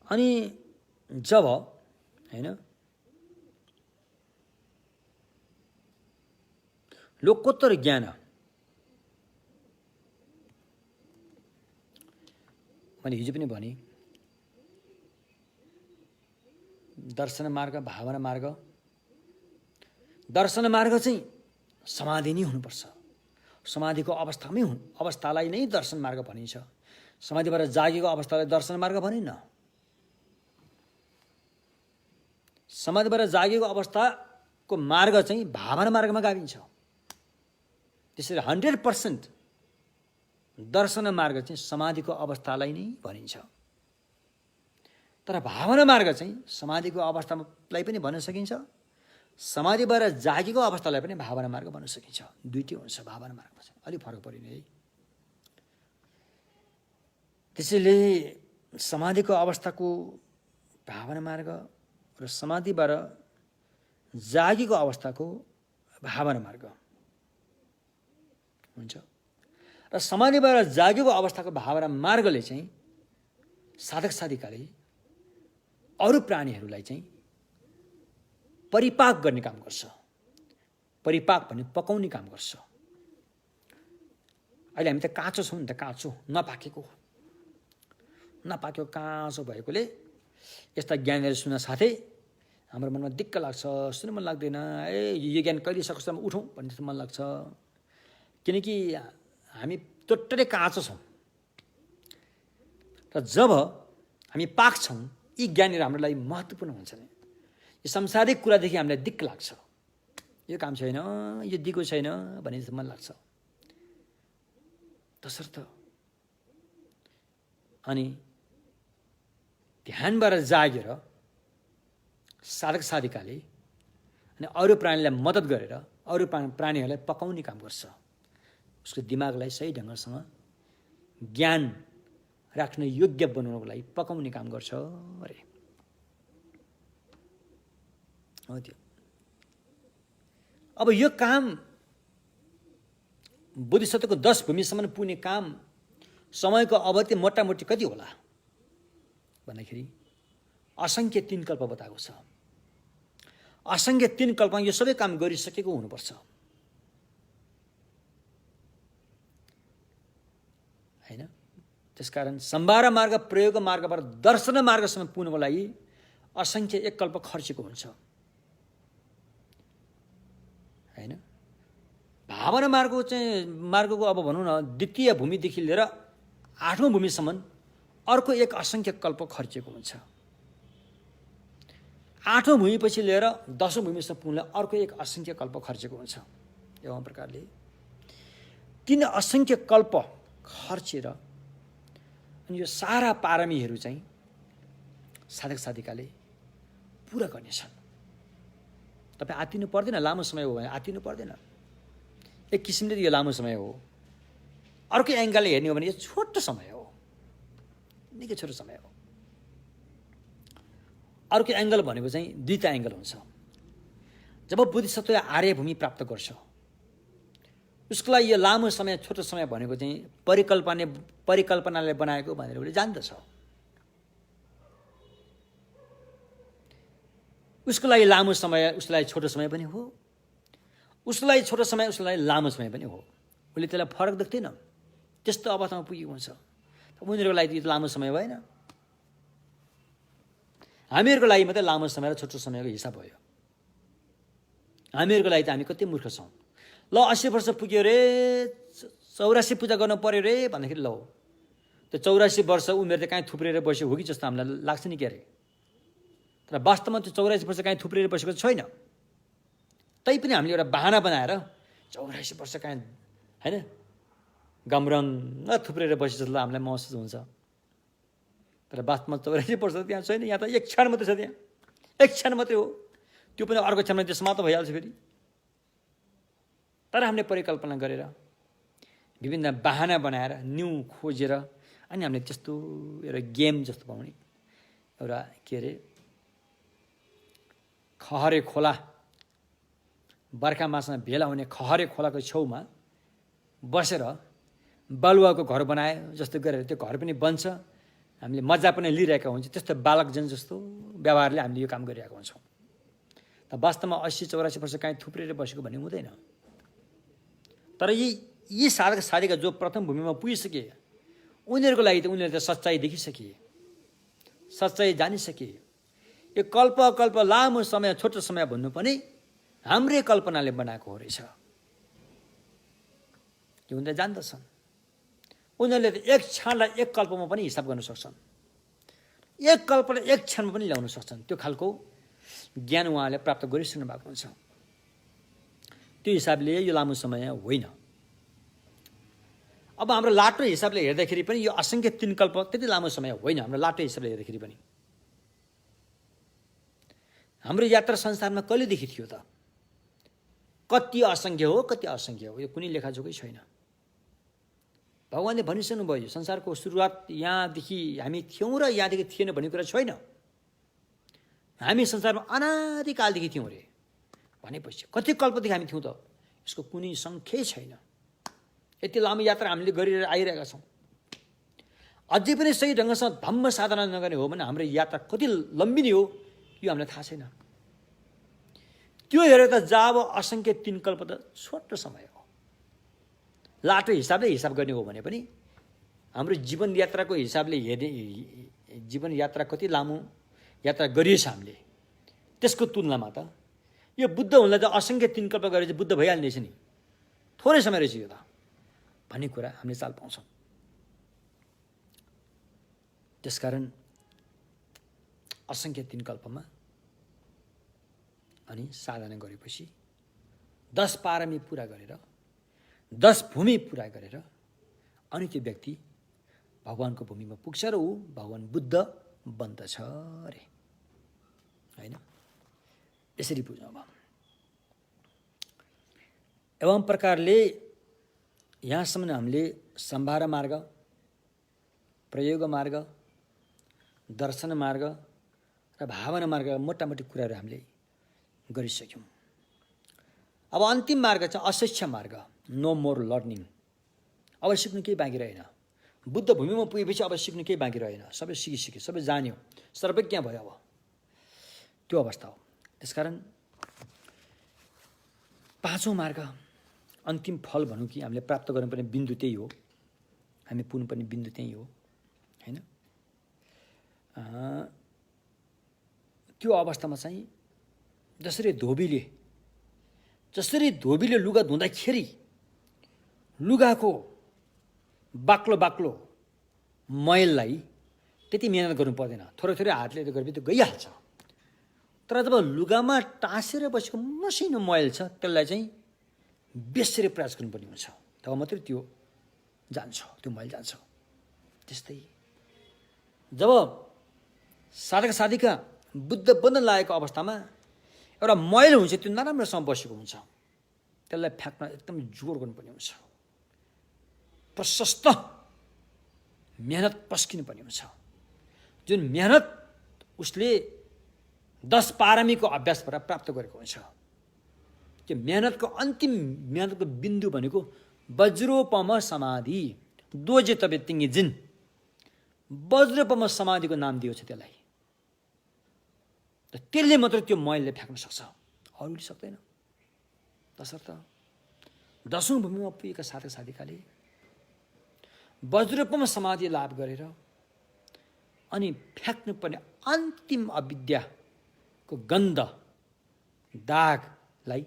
अनि जब, होइन, लोकोत्तर ज्ञान, मैले हिजो पनि भने, दर्शन मार्ग, भावना मार्ग, दर्शन मार्ग चाहिँ समाधि नै हुनुपर्छ। समाधिको अवस्थामै अवस्थालाई नै दर्शन मार्ग भनिन्छ। समाधिबाट जागेको अवस्थालाई दर्शन मार्ग भनिन्न। समाधिबाट जागेको अवस्थाको मार्ग चाहिँ भावना मार्गमा गाभिन्छ। त्यसरी 100% दर्शन मार्ग चाहिँ समाधिको अवस्थालाई नै भनिन्छ। तर भावना मार्ग चाहिँ समाधिको अवस्थालाई पनि भन्न सकिन्छ, समाधिबाट जागेको अवस्थालाई पनि भावना मार्ग भन्न सकिन्छ। दुईटै हुन्छ भावना मार्गमा चाहिँ, अलिक फरक पऱ्यो नि है। त्यसैले समाधिको अवस्थाको भावना मार्ग र समाधिबाट जागेको अवस्थाको भावना मार्ग हुन्छ। र समाधिबाट जागेको अवस्थाको भावना मार्गले चाहिँ साधक साधिकाले अरू प्राणीहरूलाई चाहिँ परिपाक गर्ने काम गर्छ। परिपाक भन्ने पकाउने काम गर्छ। अहिले हामी त काँचो छौँ नि त, काँचो नपाकेको काँचो भएकोले यस्ता ज्ञानहरू सुन्न साथै हाम्रो मनमा दिक्क लाग्छ, सुन्न मन लाग्दैन। यो ज्ञान कहिले सकोसम्म उठौँ भन्ने मन लाग्छ, किनकि हामी टोटलै काँचो छौँ। र जब हामी पाक्छौँ यी ज्ञानहरू हाम्रो लागि महत्त्वपूर्ण हुन्छ नि। यो सांसारिक कुरादेखि हामीलाई दिक्क लाग्छ, यो काम छैन, यो दिगो छैन भन्ने मन लाग्छ। तसर्थ अनि ध्यानबाट जागेर साधक साधिकाले अनि अरू प्राणीलाई मद्दत गरेर अरू प्राणीहरूलाई पकाउने काम गर्छ। उसको दिमागलाई सही ढङ्गसँग ज्ञान राख्न योग्य बनाउनको लागि पकाउने काम गर्छ अरे। हो त्यो। अब यो काम बोधिसत्वको 10 भूमिसम्म पुग्ने काम समयको अवधि मोटामोटी कति होला भन्दाखेरि असङ्ख्य 3 कल्प बताएको छ। असङ्ख्य 3 कल्पमा यो सबै काम गरिसकेको हुनुपर्छ हैन। त्यसकारण सम्भार मार्ग प्रयोग मार्गबाट दर्शन मार्गसम्म पुग्नको लागि असङ्ख्य 1 कल्प खर्चेको हुन्छ हैन। भावना मार्गको अब भनौँ न द्वितीय भूमिदेखि लिएर 8औं भूमिसम्म अर्को 1 असङ्ख्य कल्प खर्चेको हुन्छ। 8औं भूमिपछि लिएर 10औं भूमिसम्म पुग्नलाई अर्को 1 असङ्ख्य कल्प खर्चेको हुन्छ। एवं प्रकारले 3 असङ्ख्य कल्प खर्चेर अनि यो सारा पारमीहरू चाहिँ साधक साधिकाले पुरा गर्नेछन्। तपाईँ आत्तिनु पर्दैन, लामो समय हो भने आत्तिनु पर्दैन। एक किसिमले यो लामो समय हो, अर्को एङ्गलले हेर्ने हो भने यो छोटो समय हो, निकै छोटो समय हो। अर्को एङ्गल भनेको चाहिँ दुईटा एङ्गल हुन्छ। जब बोधिसत्व आर्य भूमि प्राप्त गर्छ उसको लागि यो लामो समय छोटो समय भनेको चाहिँ परिकल्पनाले बनाएको भनेर उसले जान्दछ। उसको लागि लामो समय उसलाई छोटो समय पनि हो, उसको लागि छोटो समय उसको लागि लामो समय पनि हो। उसले त्यसलाई फरक देख्दैन, त्यस्तो अवस्थामा पुगेको हुन्छ। उनीहरूको लागि यो लामो समय भएन, हामीहरूको लागि मात्रै लामो समय र छोटो समयको हिसाब भयो। हामीहरूको लागि त हामी कति मूर्ख छौँ। ल 80 वर्ष पुग्यो रे, 84 पूजा गर्न पर्यो रे भन्दाखेरि ल त्यो 84 वर्ष उमेर त कहीँ थुप्रेर बस्यो हो कि जस्तो हामीलाई लाग्छ नि के अरे। तर वास्तवमा त्यो 84 वर्ष कहीँ थुप्रेर बसेको छैन। तैपनि हामीले एउटा बहाना बनाएर 84 वर्ष कहीँ हैन गमरङ्ग थुप्रेर बसे जस्तो हामीलाई महसुस हुन्छ। तर वास्तवमा 84 वर्ष त्यहाँ छैन, यहाँ त 1 क्षण मात्रै छ, त्यहाँ 1 क्षण मात्रै हो। त्यो पनि अर्को क्षणमा त्यो समाप्त भइहाल्छ फेरि। तर हामीले परिकल्पना गरेर विभिन्न बहाना बनाएर न्यू खोजेर अनि हामीले त्यस्तो एउटा गेम जस्तो पाउने एउटा के अरे खहरे खोला, बर्खा मासमा भेला हुने खहरे खोलाको छेउमा बसेर बालुवाको घर बनाए जस्तो गरेर त्यो घर पनि बन्छ, हामीले मजा पनि लिइरहेका हुन्छ। त्यस्तो बालकजन जस्तो व्यवहारले हामीले यो काम गरिरहेका हुन्छौँ। त वास्तवमा 80-84 वर्ष कहीँ थुप्रेर बसेको भन्ने हुँदैन। तर यी साधक साधिका जो प्रथम भूमिमा पुगिसके उनीहरूको लागि त उनीहरूले त सच्चाइ देखिसके, सच्चाइ जानिसके। यो कल्प लामो समय छोटो समय भन्नु पनि हाम्रै कल्पनाले बनाएको हो रहेछ, यो उनीहरूले जान्दछन्। उनीहरूले त 1 क्षणलाई 1 कल्पमा पनि हिसाब गर्न सक्छन्, 1 कल्पलाई 1 क्षणमा पनि ल्याउन सक्छन्। त्यो खालको ज्ञान उहाँले प्राप्त गरिसक्नु भएको हुन्छ। त्यो हिसाबले यो लामो समय होइन। अब हाम्रो लाटो हिसाबले हेर्दाखेरि पनि यो असङ्ख्य 3 कल्प त्यति लामो समय होइन। हाम्रो लाटो हिसाबले हेर्दाखेरि पनि हाम्रो यात्रा संसारमा कहिलेदेखि थियो त? कति असङ्ख्य हो, कति असङ्ख्य हो, यो कुनै लेखाजोखै छैन। भगवानले भनिसक्नु भयो संसारको सुरुवात यहाँदेखि हामी थियौँ र यहाँदेखि थिएन भन्ने कुरा छैन। हामी संसारमा अनादिकालदेखि थियौँ रे भनेपछि कति कल्पदेखि हामी थियौँ त? यसको कुनै सङ्ख्यै छैन। यति लामो यात्रा हामीले गरेर आइरहेका छौँ। अझै पनि सही ढङ्गसँग धम्म साधना नगर्ने हो भने हाम्रो यात्रा कति लम्बिने हो यो हामीलाई थाहा छैन। त्यो हेरेर त जब असङ्ख्य 3 कल्प त छोटो समय हो। लाटो हिसाबले हिसाब गर्ने हो भने पनि हाम्रो जीवन यात्राको हिसाबले हेर्ने, जीवन यात्रा कति लामो यात्रा गरिएछ हामीले, त्यसको तुलनामा त यो बुद्ध हुनलाई त असङ्ख्य 3 कल्प गरेर चाहिँ बुद्ध भइहाल्ने रहेछ नि, थोरै समय रहेछ यो त भन्ने कुरा हामीले चाल पाउँछौँ। त्यसकारण असङ्ख्य 3 कल्पमा अनि साधना गरेपछि 10 पारमी पुरा गरेर 10 भूमि पुरा गरेर अनि त्यो व्यक्ति भगवानको भूमिमा पुग्छ र ऊ भगवान बुद्ध बन्दछ अरे हैन। यसरी बुझौँ। अब एवं प्रकारले यहाँसम्म हामीले सम्भार मार्ग, प्रयोग मार्ग, दर्शन मार्ग र भावना मार्ग मोटामोटी कुराहरू हामीले गरिसक्यौँ। अब अन्तिम मार्ग चाहिँ अशिक्षा मार्ग, नो मोर लर्निङ। अब सिक्नु केही बाँकी रहेन। बुद्ध भूमिमा पुगेपछि अब सिक्नु केही बाँकी रहेन। सबै सिकिसक्यो, सबै जान्यो, सर्वज्ञ भयो। अब त्यो अवस्था हो। त्यसकारण पाँचौँ मार्ग, अन्तिम फल भनौँ कि हामीले प्राप्त गर्नुपर्ने बिन्दु त्यही हो, हामी पुग्नुपर्ने बिन्दु त्यही हो हैन। त्यो अवस्थामा चाहिँ जसरी धोबीले लुगा धुँदाखेरि लुगाको बाक्लो बाक्लो मैललाई त्यति मेहनत गर्नु पर्दैन, थोरै थोरै हातले गरेपछि त्यो गइहाल्छ। तर जब लुगामा टाँसेर बसेको मसिनो मैल छ त्यसलाई चाहिँ बेसरी प्रयास गर्नुपर्ने हुन्छ, तब मात्रै त्यो जान्छ, त्यो मैल जान्छ। त्यस्तै जब साधक साधिका बुद्ध बन्न लागेको अवस्थामा एउटा मैल हुन्छ, त्यो नराम्रोसँग बसेको हुन्छ, त्यसलाई फ्याँक्न एकदम जोड गर्नुपर्ने हुन्छ, प्रशस्त मेहनत पस्किनु पर्ने हुन्छ। जुन मेहनत उसले 10 पारमीको अभ्यासबाट प्राप्त गरेको हुन्छ, त्यो मेहनतको अन्तिम मेहनतको बिन्दु भनेको वज्रोपम समाधि, दोजे तबे तिङ्गे जिन। वज्रोपम समाधिको नाम दिएको छ त्यसलाई। त्यसले मात्र त्यो मैलले फ्याँक्न सक्छ, अरूले सक्दैन। तसर्थ 10औं भूमिमा पुगेका साधक साधिकाले वज्रोपम समाधि लाभ गरेर अनि फ्याँक्नु पर्ने अन्तिम अविद्याको गन्ध दागलाई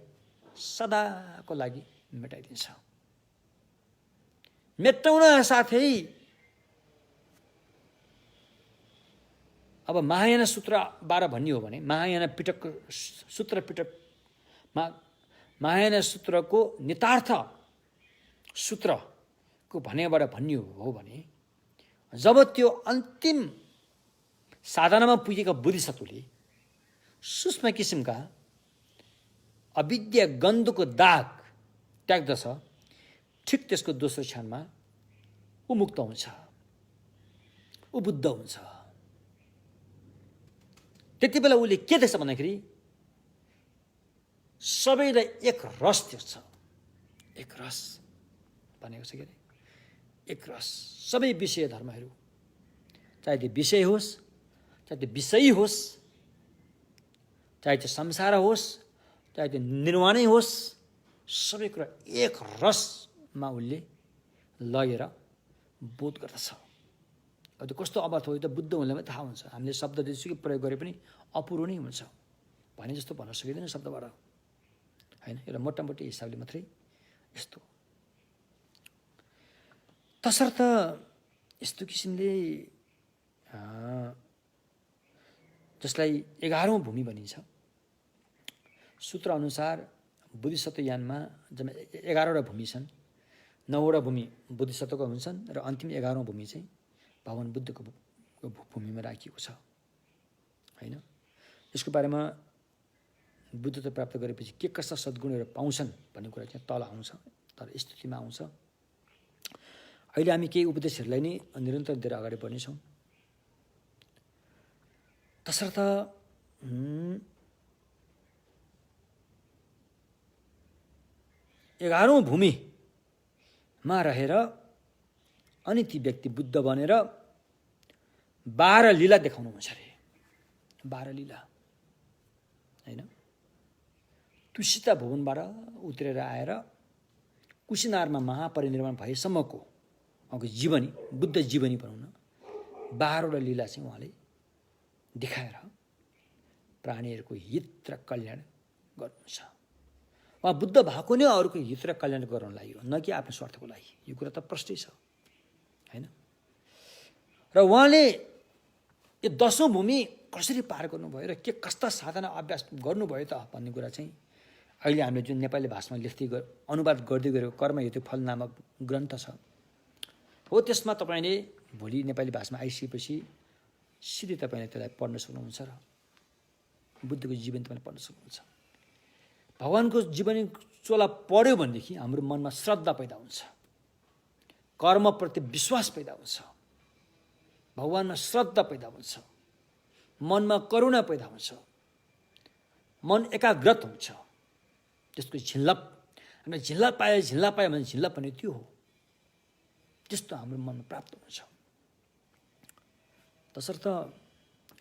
सदाको लागि मेटाइदिन्छ। मेटाउन साथै अब महायान सूत्रबाट भन्ने हो भने महायान महायान सूत्रको नितार्थ सूत्रको भनेबाट भन्ने हो भने जब त्यो अन्तिम साधनामा पुगेका बोधिसत्वले सूक्ष्म किसिमका अविद्या गन्धको दाग त्याग्दछ, ठिक त्यसको दोस्रो क्षणमा ऊ मुक्त हुन्छ, ऊ बुद्ध हुन्छ। त्यति बेला उसले के देख्छ भन्दाखेरि सबैलाई एक रस देख्छ। एक रस भनेको छ के अरे, एक रस। सबै विषय धर्महरू, चाहे त्यो विषय होस्, चाहे त्यो विषयी होस्, चाहे त्यो संसार होस्, चाहे त्यो निर्वाणै होस्, सबै कुरा एक रसमा उसले लगेर बोध गर्दछ। अब त्यो कस्तो अवस्था हो, यो त बुद्ध हुनेलाई पनि थाहा हुन्छ। हामीले शब्द जेसुकै प्रयोग गरे पनि अपुरो नै हुन्छ भने जस्तो भन्न सकिँदैन शब्दबाट हैन। एउटा मोटामोटी हिसाबले मात्रै यस्तो। तसर्थ यस्तो किसिमले जसलाई 11औं भूमि भनिन्छ, सूत्र अनुसार बोधिसत्व यानमा जम्मा 11वटा भूमि छन्। 9वटा भूमि बोधिसत्वका हुन्छन् र अन्तिम 11औं भूमि चाहिँ भगवान बुद्धको भूमिमा राखिएको छ हैन। यसको बारेमा बुद्धत्व प्राप्त गरेपछि के कस्ता सद्गुणहरू पाउँछन् भन्ने कुरा चाहिँ तल आउँछ, तर स्थितिमा आउँछ। अहिले हामी केही उपदेशहरूलाई नै निरन्तर दिएर अगाडि बढ्नेछौँ। तसर्थ 11औं भूमिमा रहेर अनि ती व्यक्ति बुद्ध बनेर 12 लीला देखाउनुहुन्छ अरे। 12 लीला हैन। तुसिता भुवनबाट उत्रेर आएर कुसिनारमा महापरिनिर्वाण भएसम्मको उहाँको जीवनी, बुद्ध जीवनी भनौँ न, 12वटा लीला चाहिँ उहाँले देखाएर प्राणीहरूको हित र कल्याण गर्नुहुन्छ। उहाँ बुद्ध भएको नै अरूको हित र कल्याण गराउन लागि हो, न कि आफ्नो स्वार्थको लागि। यो कुरा त प्रष्टै छ हैन। र उहाँले यो 10औं भूमि कसरी पार गर्नुभयो र के कस्ता साधना अभ्यास गर्नुभयो त भन्ने कुरा चाहिँ अहिले हामीले जुन नेपाली भाषामा लेख्दै अनुवाद गर्दै गरेको कर्महेतु फल नामक ग्रन्थ छ हो, त्यसमा तपाईँले भोलि नेपाली भाषामा आइसकेपछि सिधै तपाईँले त्यसलाई पढ्न सक्नुहुन्छ र बुद्धको जीवन तपाईँले पढ्न सक्नुहुन्छ। भगवानको जीवनी चोला पढ्यो भनेदेखि हाम्रो मनमा श्रद्धा पैदा हुन्छ, कर्मप्रति विश्वास पैदा हुन्छ, भगवानमा श्रद्धा पैदा हुन्छ, मनमा करुणा पैदा हुन्छ, मन एकाग्रत हुन्छ। त्यसको झिल्लप, हामी झिल्लप पायो भने झिल्लप भने त्यो हो, त्यस्तो हाम्रो मनमा प्राप्त हुन्छ। तसर्थ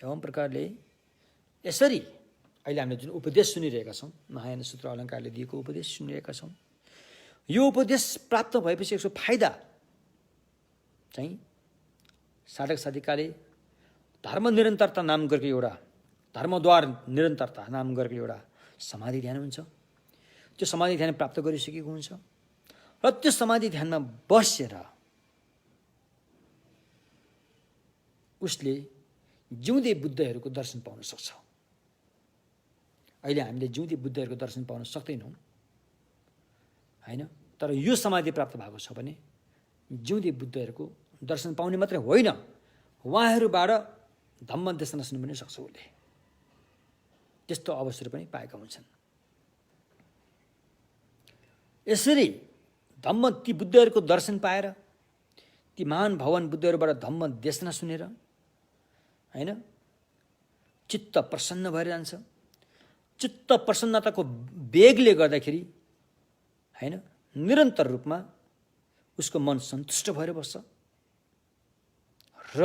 एवं प्रकारले यसरी अहिले हामीले जुन उपदेश सुनिरहेका छौँ, महायान सूत्र अलङ्कारले दिएको उपदेश सुनिरहेका छौँ, यो उपदेश प्राप्त भएपछि यसको फाइदा चाहिँ साधक साधिकाले धर्म निरन्तरता नाम गरेको एउटा, धर्मद्वार निरन्तरता नाम गरेको एउटा समाधि ध्यान हुन्छ। त्यो समाधि ध्यान प्राप्त गरिसकेको हुन्छ र त्यो समाधि ध्यानमा बसेर उसले जिउँदे बुद्धहरूको दर्शन पाउन सक्छ। अहिले हामीले जिउँदे बुद्धहरूको दर्शन पाउन सक्दैनौँ हैन, तर यो समाधि प्राप्त भएको छ भने जिउँदे बुद्धहरूको दर्शन पाउने मात्रै होइन, उहाँहरूबाट धम्म देशना सुन्नु पनि सक्छ उसले। त्यस्तो अवसर पनि पाएका हुन्छन्। यसरी धम्म ती बुद्धहरूको दर्शन पाएर, ती महान भगवान बुद्धहरूबाट धम्म देशना सुनेर हैन चित्त प्रसन्न भएर जान्छ। चित्त प्रसन्नताको वेगले गर्दाखेरि हैन निरन्तर रूपमा उसको मन सन्तुष्ट भएर बस्छ र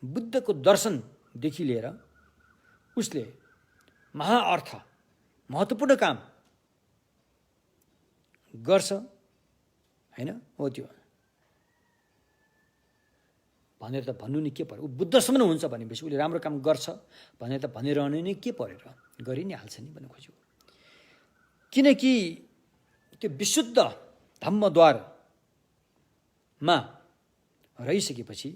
बुद्धको दर्शनदेखि लिएर उसले महाअर्थ, महत्त्वपूर्ण काम गर्छ हैन। हो त्यो भनेर त भन्नु नि के पर्यो, ऊ बुद्धसम्म हुन्छ भनेपछि उसले राम्रो काम गर्छ भनेर त भनिरहनु नि के परेर, गरि नै हाल्छ नि भन्नु खोज्यो। किनकि त्यो विशुद्ध धम्मद्वारमा रहिसकेपछि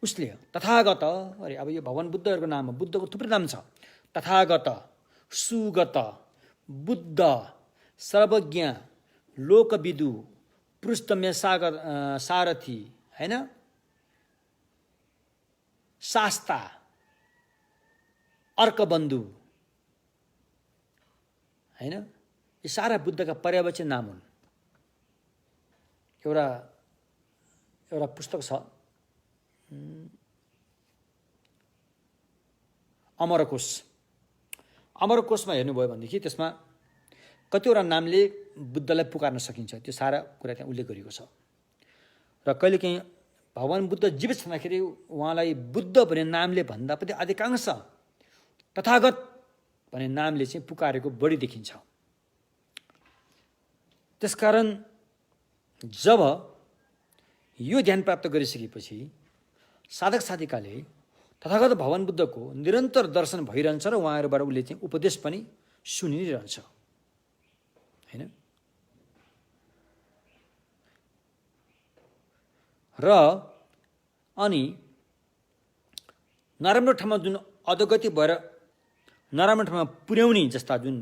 उसले तथागत, अरे अब यो भगवान बुद्धहरूको नाम हो, बुद्धको थुप्रै नाम छ, तथागत, सुगत, बुद्ध, सर्वज्ञ, लोकविदु, पृष्ठम्य सारथी हैन, शास्ता, अर्कबन्धु हैन, यो सारा बुद्धका पर्यायवाची नाम हुन्। एउटा पुस्तक छ अमरकोश। अमरकोशमा हेर्नुभयो भनेदेखि त्यसमा कतिवटा नामले बुद्धलाई पुकार्न सकिन्छ, त्यो सारा कुरा त्यहाँ उल्लेख गरिएको छ। र कहिलेकाहीँ भगवान बुद्ध जीवित छँदाखेरि उहाँलाई बुद्ध भन्ने नामले भन्दा पनि अधिकांश तथागत भन्ने नामले चाहिँ पुकारेको बढी देखिन्छ। त्यसकारण जब यो ध्यान प्राप्त गरिसकेपछि साधक साधिकाले तथागत भगवान बुद्धको निरन्तर दर्शन भइरहन्छ र उहाँहरूबाट उसले चाहिँ उपदेश पनि सुनिरहन्छ हैन। र अनि नराम्रो ठाउँमा जुन अधोगति भएर नराम्रो ठाउँमा पुर्याउने जस्ता जुन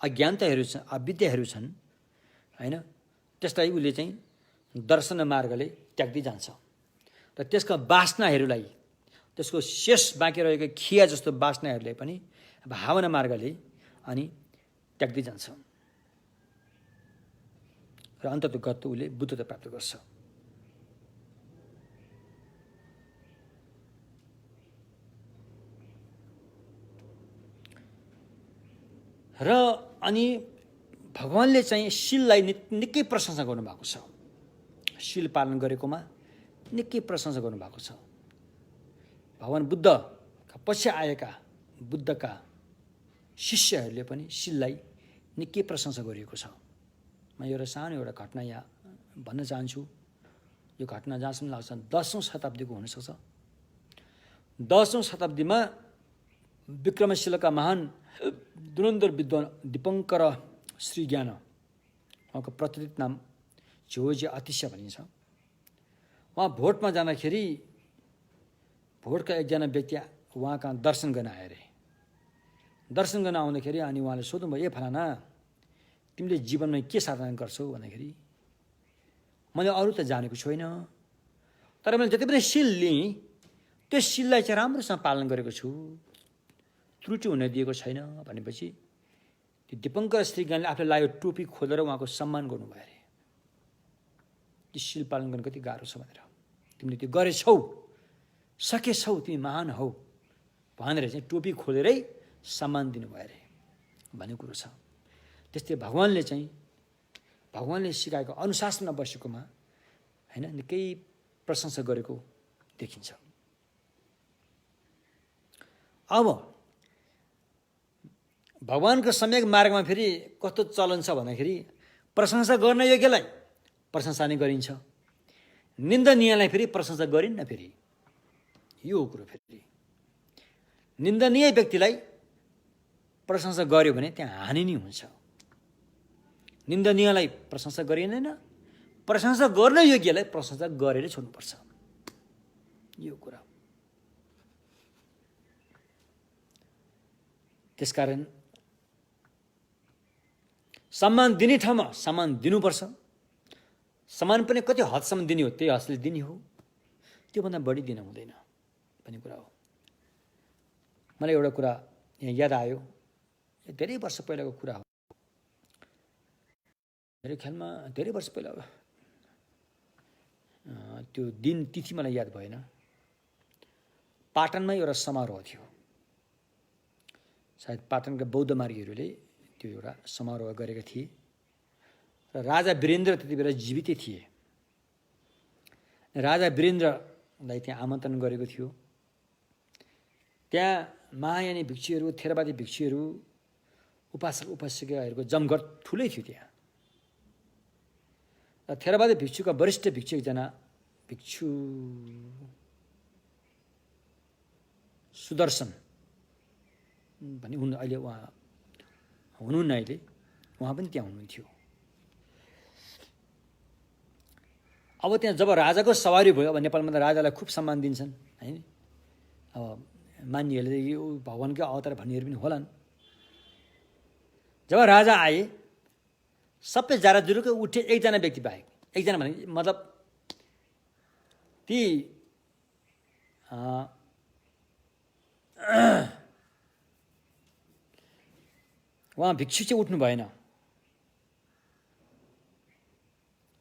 अज्ञानताहरू छन्, अविद्याहरू छन् हैन, त्यसलाई उसले चाहिँ दर्शन मार्गले त्याग्दै जान्छ र त्यसका वासनाहरूलाई, त्यसको शेष बाँकी रहेको खिया जस्तो वासनाहरूलाई पनि भावना मार्गले अनि त्याग्दै जान्छ र अन्ततगत उसले बुद्धता प्राप्त गर्छ। र अनि भगवानले चाहिँ शीललाई निकै प्रशंसा गर्नुभएको छ। शील पालन गरेकोमा निकै प्रशंसा गर्नुभएको छ। भगवान बुद्धका पछि आएका बुद्धका शिष्यहरूले पनि शीललाई निकै प्रशंसा गरिएको छ। म एउटा सानो एउटा घटना यहाँ भन्न चाहन्छु। यो घटना जहाँसम्म लाग्छ 10औं शताब्दीको हुनसक्छ। 10औं शताब्दीमा विक्रमशिलाका महान धुरन्धर विद्वान दीपङ्कर श्रीज्ञान, उहाँको प्रतिष्ठित नाम झोजी अतिश्य भनिन्छ। उहाँ भोटमा जाँदाखेरि भोटका एकजना व्यक्ति उहाँ कहाँ दर्शन गर्न आए अरे। दर्शन गर्न आउँदाखेरि अनि उहाँले सोध्नुभयो, ए फलाना तिमीले जीवनमा के साधना गर्छौ भन्दाखेरि, मैले अरू त जानेको छैन, तर मैले जति पनि शील लिएँ त्यो शीललाई चाहिँ राम्रोसँग पालन गरेको छु, त्रुटि हुन दिएको छैन भनेपछि त्यो दीपङ्कर श्रीज्ञानले आफूले लागेको टोपी खोलेर उहाँको सम्मान गर्नुभयो अरे। त्यो शील पालन गर्नु कति गाह्रो छ भनेर, तिमीले त्यो गरेछौ, सकेछौ, तिमी महान हौ भनेर चाहिँ टोपी खोलेरै सम्मान दिनुभयो अरे भन्ने कुरो छ। त्यस्तै भगवानले सिकाएको अनुशासनमा बसेकोमा होइन निकै प्रशंसा गरेको देखिन्छ। अब भगवानको सम्यक मार्गमा फेरि कस्तो चलन छ भन्दाखेरि प्रशंसा गर्न योग्यलाई प्रशंसा नै गरिन्छ, निन्दनीयलाई फेरि प्रशंसा गरिन्न। फेरि यो कुरो फेरि निन्दनीय व्यक्तिलाई प्रशंसा गर्यो भने त्यहाँ हानि नै हुन्छ। निन्दनीयलाई प्रशंसा गरिँदैन, प्रशंसा गर्न योग्यलाई प्रशंसा गरेरै छोड्नुपर्छ। यो कुरा त्यसकारण सम्मान दिने ठाउँमा सम्मान दिनुपर्छ। सम्मान पनि कति हदसम्म दिने हो त्यही हदले दिने हो, त्योभन्दा बढी दिन हुँदैन भन्ने कुरा हो। मलाई एउटा कुरा यहाँ याद आयो, धेरै वर्ष पहिलाको कुरा हो। मेरो ख्यालमा धेरै वर्ष पहिला त्यो दिन तिथि मलाई याद भएन। पाटनमा एउटा समारोह थियो, सायद पाटनका बौद्ध मार्गीहरूले त्यो एउटा समारोह गरेका थिए र राजा वीरेन्द्र त्यति बेला जीवितै थिए। राजा वीरेन्द्रलाई त्यहाँ आमन्त्रण गरेको थियो। त्यहाँ महायानी भिक्षुहरू, थेरवादी भिक्षुहरू, उपासक उपासिकाहरूको जमघट ठुलै थियो त्यहाँ। र थेरवादी भिक्षुका वरिष्ठ भिक्षु एकजना भिक्षु सुदर्शन भन्ने हुनु, अहिले उहाँ हुनुहुन्न, अहिले उहाँ पनि त्यहाँ हुनुहुन्थ्यो। अब त्यहाँ जब राजाको सवारी भयो, अब नेपालमा त राजालाई खुब सम्मान दिन्छन् होइन। अब मान्नेहरूले यो भगवानकै अवतार भन्नेहरू पनि होलान्। जब राजा आए सबै जाराजुरुकै उठे, एकजना व्यक्ति बाहेक। एकजना भने मतलब ती उहाँ भिक्षु चाहिँ उठ्नु भएन।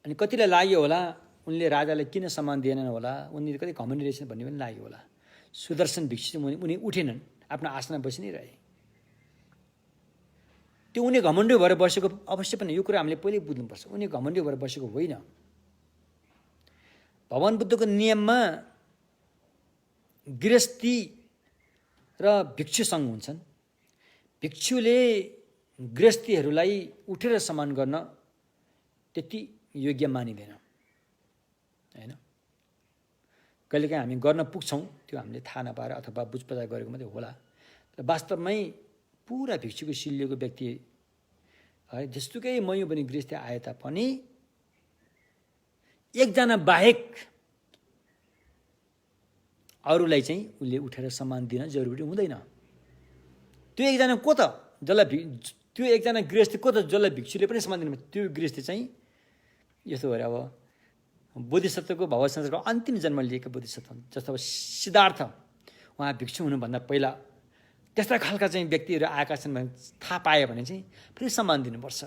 अनि कतिलाई लाग्यो होला उनले राजालाई किन सम्मान दिएनन् होला, उनले कति घमण्डी रहेछन् भन्ने पनि लाग्यो होला। सुदर्शन भिक्षु चाहिँ उनी उठेनन्, आफ्नो आसनमा बसि नै रहे। त्यो उनी घमण्डी भएर बसेको अवश्य पनि, यो कुरा हामीले पहिल्यै बुझ्नुपर्छ। उनी घमण्डी भएर बसेको होइन। भगवान बुद्धको नियममा गृहस्थी र भिक्षु सङ्घ हुन्छन्। भिक्षुले गृहस्थीहरूलाई उठेर सम्मान गर्न त्यति योग्य मानिँदैन होइन। कहिलेकाहीँ हामी गर्न पुग्छौँ, त्यो हामीले थाहा नपाएर अथवा बुझपचार गरेको मात्रै होला। तर वास्तवमै पुरा भिक्षुको सिलिएको व्यक्ति है, जस्तोकै म यो पनि गृहस्थी आए तापनि एकजना बाहेक अरूलाई चाहिँ उसले उठेर सम्मान दिन जरुरी हुँदैन। त्यो एकजना को त जसलाई त्यो एकजना गृहस्थी को त जसलाई भिक्षुले पनि सम्मान दिनु, त्यो गृहस्थी चाहिँ यस्तो भएर अब बोधिसत्वको भवसंसारको अन्तिम जन्म लिएको बोधिसत्व जस्तो अब सिद्धार्थ उहाँ भिक्षु हुनुभन्दा पहिला त्यस्ता खालका चाहिँ व्यक्तिहरू आएका छन् भने थाहा पायो भने चाहिँ फेरि सम्मान दिनुपर्छ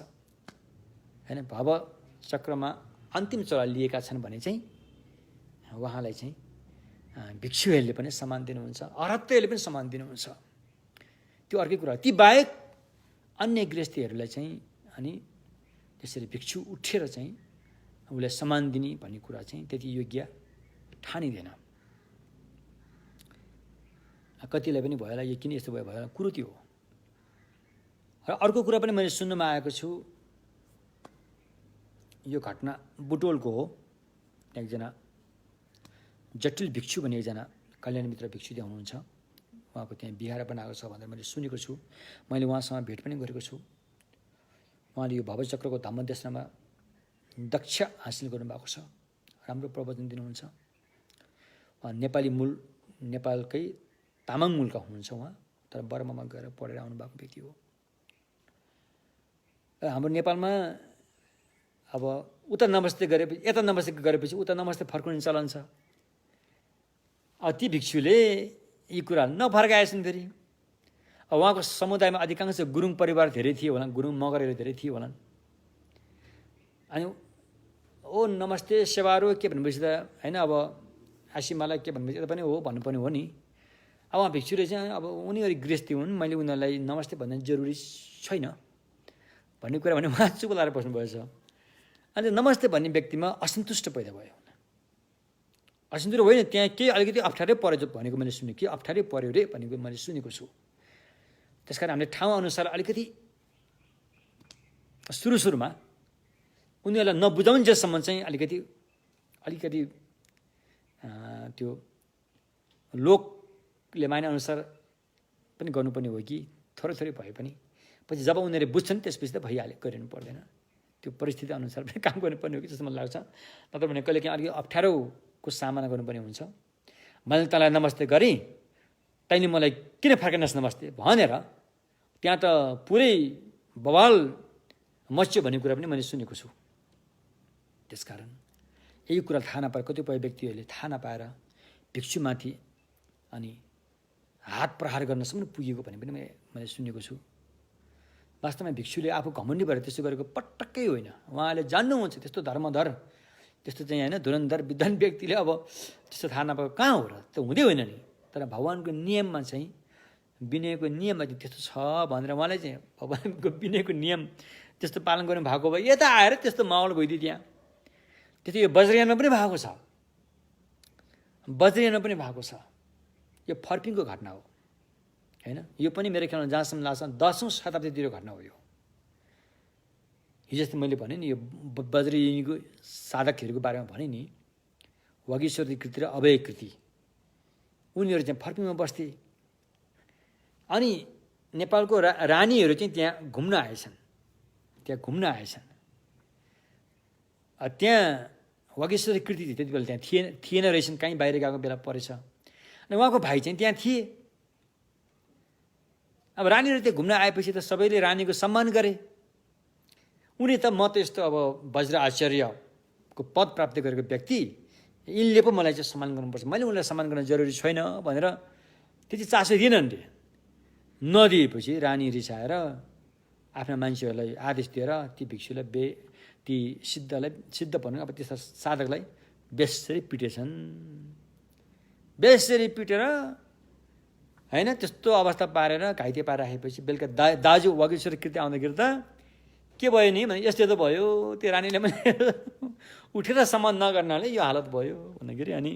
होइन। भव चक्रमा अन्तिम चोला लिएका छन् भने चाहिँ उहाँलाई चाहिँ भिक्षुहरूले पनि सम्मान दिनुहुन्छ, अरहतहरूले पनि सम्मान दिनुहुन्छ। त्यो अर्कै कुरा। ती बाहेक अन्य गृहस्थीहरूलाई चाहिँ अनि त्यसरी भिक्षु उठेर चाहिँ उसलाई सम्मान दिने भन्ने कुरा चाहिँ त्यति योग्य ठानिँदैन। कतिलाई पनि भयो होला यो किन यस्तो भयो होला, कुरो त्यो हो। र अर्को कुरा पनि मैले सुन्नुमा आएको छु, यो घटना बुटोलको हो। एकजना जटिल भिक्षु भन्ने एकजना कल्याण मित्र भिक्षु त्यहाँ हुनुहुन्छ, उहाँको त्यहाँ बिहार बनाएको छ भनेर मैले सुनेको छु। मैले उहाँसँग भेट पनि गरेको छु। उहाँले यो भवचक्रको धम्मदेशनामा दक्ष हासिल गर्नुभएको छ, राम्रो प्रवचन दिनुहुन्छ। उहाँ नेपाली मूल, नेपालकै तामाङ मूलका हुनुहुन्छ उहाँ, तर बर्मामा गएर पढेर आउनुभएको व्यक्ति हो। हाम्रो नेपालमा अब उता नमस्ते गरेपछि यता नमस्ते गरेपछि उता नमस्ते फर्काउने चलन छ। अब ती भिक्षुले यी कुराहरू नफर्काएछन्। फेरि अब उहाँको समुदायमा अधिकांश गुरुङ परिवार धेरै थिए होला, गुरुङ मगरहरू धेरै थिए होलान्। अनि ओ नमस्ते सेवारो के भनेपछि त होइन, अब आसिमालाई के भनेपछि यता पनि हो भन्नुपर्ने हो नि। अब उहाँ भिक्षुले चाहिँ अब उनीहरू गृहस्थी हुन्, मैले उनीहरूलाई नमस्ते भन्ने जरुरी छैन भन्ने कुरा भने उहाँ चुप लाएर बस्नुभएछ। अनि नमस्ते भन्ने व्यक्तिमा असन्तुष्ट पैदा भयो। असन्तुष्ट होइन, त्यहाँ केही अलिकति अप्ठ्यारै पऱ्यो भनेको मैले सुनेँ, के अप्ठ्यारै पऱ्यो रे भनेको मैले सुनेको छु। त्यस कारण हामीले ठाउँ अनुसार अलिकति सुरुमा उनीहरूलाई नबुझाउन्जेलसम्म चाहिँ अलिकति त्यो लोकले माने अनुसार पनि गर्नुपर्ने हो कि थोरै थोरै भए पनि पछि जब उनीहरूले बुझ्छन् त्यसपछि त भइहाल्यो, गरिनु पर्दैन। त्यो परिस्थिति अनुसार पनि काम गर्नुपर्ने हो कि जस्तो मलाई लाग्छ। नत्र भने कहिले काहीँ अलिकति अप्ठ्यारोको सामना गर्नुपर्ने हुन्छ। मैले तँलाई नमस्ते गरेँ, तैँले मलाई किन फर्काइनस् नमस्ते भनेर त्यहाँ त पुरै बवाल मच्यो भन्ने कुरा पनि मैले सुनेको छु। त्यसकारण यही कुरा थाहा नपाएर कतिपय व्यक्तिहरूले थाहा नपाएर भिक्षुमाथि अनि हात प्रहार गर्नसम्म पुगेको भन्ने पनि मैले सुनेको छु। वास्तवमा भिक्षुले आफू घमण्डी भएर त्यसो गरेको पटक्कै होइन। उहाँले जान्नुहुन्छ त्यस्तो धर्मधर, त्यस्तो चाहिँ होइन धुरन्धर विद्वान व्यक्तिले अब त्यस्तो थाहा नपाएको कहाँ हो र, त हुँदै होइन नि। तर भगवान्को नियममा चाहिँ विनयको नियममा चाहिँ त्यस्तो छ भनेर उहाँले चाहिँ भगवान्को विनयको नियम त्यस्तो पालन गर्नु भएको भए यता आएर त्यस्तो माहौल गइदियो त्यहाँ। त्यति यो वज्रयानमा पनि भएको छ, वज्रयानमा पनि भएको छ। यो फर्पिङको घटना हो होइन। यो पनि मेरो ख्यालमा जहाँसम्म लाग्छ 10औं शताब्दीतिर घटना हो। यो हिजो मैले भने नि, यो वज्रयानीको साधकहरूको बारेमा भने नि, वागीश्वरी कृति र अभय कृति, उनीहरू चाहिँ फर्पिङमा बस्थे। अनि नेपालको रानीहरू चाहिँ त्यहाँ घुम्न आएछन्। त्यहाँ वागीश्वरी कृति त्यति बेला त्यहाँ थिएन रहेछन्, कहीँ बाहिर गएको बेला परेछ। अनि उहाँको भाइ चाहिँ त्यहाँ थिए। अब रानीहरू त्यहाँ घुम्न आएपछि त सबैले रानीको सम्मान गरे। उनी त म त यस्तो अब वज्र आचार्यको पद प्राप्त गरेको व्यक्ति, यिनले पो मलाई चाहिँ सम्मान गर्नुपर्छ, मैले उनलाई सम्मान गर्न जरुरी छैन भनेर त्यति चासो दिएनन् रे। नदिएपछि रानी रिसाएर आफ्ना मान्छेहरूलाई आदेश दिएर ती भिक्षुलाई ती सिद्ध भन्नु अब त्यस्ता साधकलाई बेसरी पिटेछन्। बेसरी पिटेर होइन त्यस्तो अवस्था पारेर घाइते पारेर राखेपछि बेलुका दाजु वागीश्वरी कृति आउँदाखेरि त के भयो नि भने यस्तो त भयो, त्यो रानीले पनि उठेर सम्मान नगर्नाले यो हालत भयो भन्दाखेरि अनि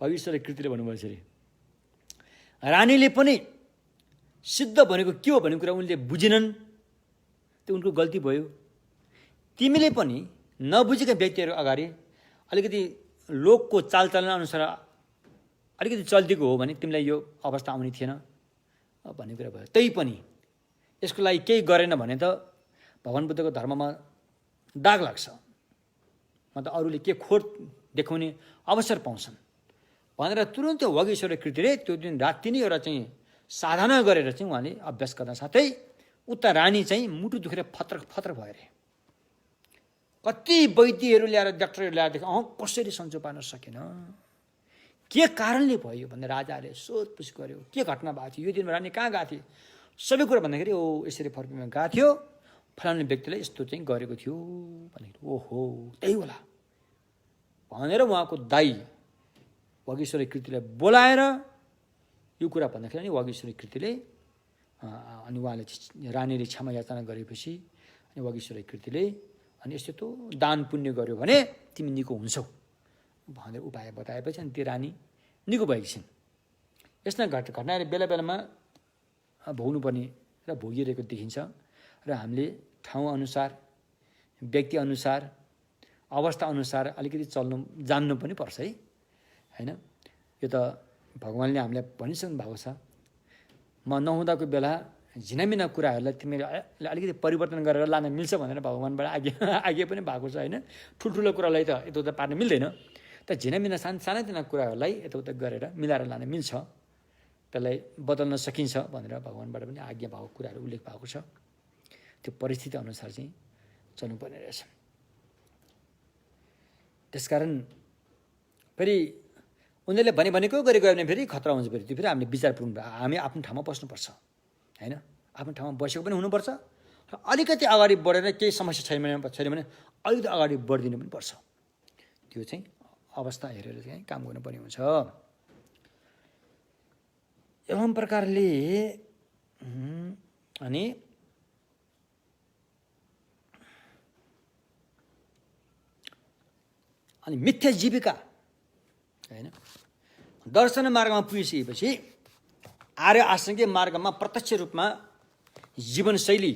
वागीश्वरी कृतिले भन्नुभयो यसरी, रानीले पनि सिद्ध भनेको के हो भन्ने कुरा उनले बुझेनन्, त्यो उनको गल्ती भयो। तिमीले पनि नबुझेका व्यक्तिहरू अगाडि अलिकति लोकको चालचलन अनुसार अलिकति चल्तीको हो भने तिमीलाई यो अवस्था आउने थिएन भन्ने कुरा भयो। तै पनि यसको लागि केही गरेन भने त भगवान बुद्धको धर्ममा दाग लाग्छ, मतलब अरूले के खोट देखाउने अवसर पाउँछन् भनेर तुरुन्तै वागीश्वरी कृतिले त्यो दिन राति नै एउटा चाहिँ साधना गरेर चाहिँ उहाँले अभ्यास गर्न साथै उता रानी चाहिँ मुटु दुखेर फत्र भयो अरे। कति वैद्यहरू ल्याएर डाक्टरहरू ल्याएर देखि कसरी सन्चो पार्न सकेन, के कारणले भयो भनेर राजाले सोधपुछ गर्यो। के घटना भएको थियो, यो दिनमा रानी कहाँ गएको थिए, सबै कुरा भन्दाखेरि यसरी फर्पीमा गएको थियो, फलाउने व्यक्तिले यस्तो चाहिँ गरेको थियो भन्दाखेरि ओहो त्यही होला भनेर उहाँको दाइ वागीश्वरी कृतिलाई बोलाएर यो कुरा भन्दाखेरि अनि वागीश्वरी कृतिले अनि उहाँले रानीले क्षमा याचना गरेपछि अनि वागीश्वरी कृतिले अनि यस्तो त दान पुण्य गर्यो भने तिमी निको हुन्छौ भनेर उपाय बताएपछि अनि त्यो रानी निको भएकी छिन्। यस्ता घटनाले बेला बेलामा भोग्नुपर्ने र भोगिरहेको देखिन्छ र हामीले ठाउँ अनुसार, व्यक्ति अनुसार, अवस्था अनुसार अलिकति जान्नु पनि पर्छ है, होइन? यो त भगवान्ले हामीलाई भनिसक्नु भएको छ, म नहुँदाको बेला झिनामिना कुराहरूलाई तिमीले अलिकति परिवर्तन गरेर लान मिल्छ भनेर भगवान्बाट आज्ञा पनि भएको छ, होइन? ठुल्ठुलो कुरालाई त यताउता पार्न मिल्दैन, त झिनामिना सानातिना कुराहरूलाई यताउता गरेर मिलाएर लान मिल्छ, त्यसलाई बदल्न सकिन्छ भनेर भगवान्बाट पनि आज्ञा भएको कुराहरू उल्लेख भएको छ। त्यो परिस्थिति अनुसार चाहिँ चल्नुपर्ने रहेछ। त्यसकारण फेरि उनीहरूले भनेको गरेको भने फेरि खतरा हुन्छ, फेरि त्यो फेरि हामीले विचार पुग्नु, हामी आफ्नो ठाउँमा बस्नुपर्छ, होइन? आफ्नो ठाउँमा बसेको पनि हुनुपर्छ र अलिकति अगाडि बढेर केही समस्या छैन भने अलिकति अगाडि बढिदिनु पनि पर्छ। त्यो चाहिँ अवस्था हेरेर चाहिँ काम गर्नुपर्ने हुन्छ। एवं प्रकारले अनि मिथ्या जीविका, होइन? दर्शन मार्गमा पुगिसकेपछि आर्य आश्रमकै मार्गमा प्रत्यक्ष रूपमा जीवनशैली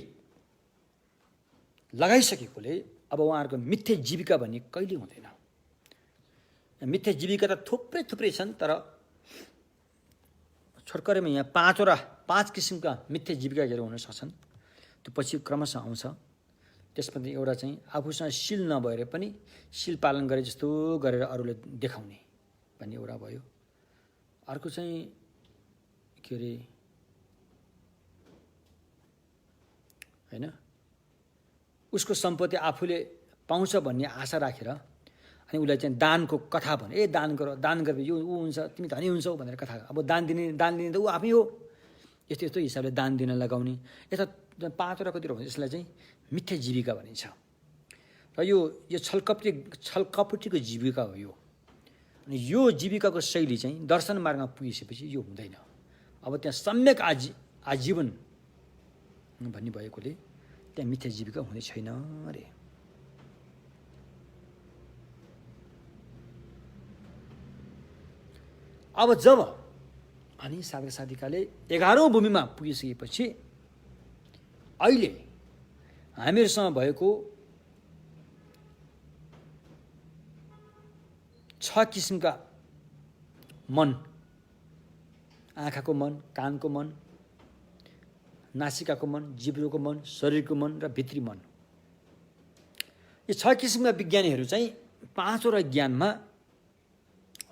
लगाइसकेकोले अब उहाँहरूको मिथ्या जीविका भन्ने कहिले हुँदैन। मिथ्या जीविका त थुप्रै छन्, तर छोटकरीमा यहाँ 5 किसिमका मिथ्या जीविकाहरू हुन सक्छन्। त्यो पछि क्रमशः आउँछ। त्यसपछि एउटा चाहिँ आफूसँग शील नभएर पनि शील पालन गरे जस्तो गरेर अरूले देखाउने भन्ने एउटा भयो। अर्को चाहिँ के अरे, होइन, उसको सम्पत्ति आफूले पाउँछ भन्ने आशा राखेर अनि उसलाई चाहिँ दानको कथा भने दान गरेर यो ऊ हुन्छ, तिमी धनी हुन्छौ भनेर कथा। अब दान दिने त ऊ आफै हो, यस्तो हिसाबले दान दिन लगाउने। यता 5वटा कति हुन्छ, यसलाई चाहिँ मिथ्या जीविका भनिन्छ। र यो छलकपटीको जीविका हो यो। अनि यो जीविकाको शैली चाहिँ दर्शन मार्गमा पुगिसकेपछि यो हुँदैन। अब त्यहाँ सम्यक आजीवन भन्ने भएकोले त्यहाँ मिथ्या जीविका हुने छैन अरे। अब जब अनि साधक साधिकाले 11औं भूमिमा पुगिसकेपछि अहिले हामीहरूसँग भएको 6 किसिमका मन, आँखाको मन, कानको मन, नासिकाको मन, जिब्रोको मन, शरीरको मन र भित्री मन। यो 6 किसिमका विज्ञानीहरू चाहिँ 5वटा ज्ञानमा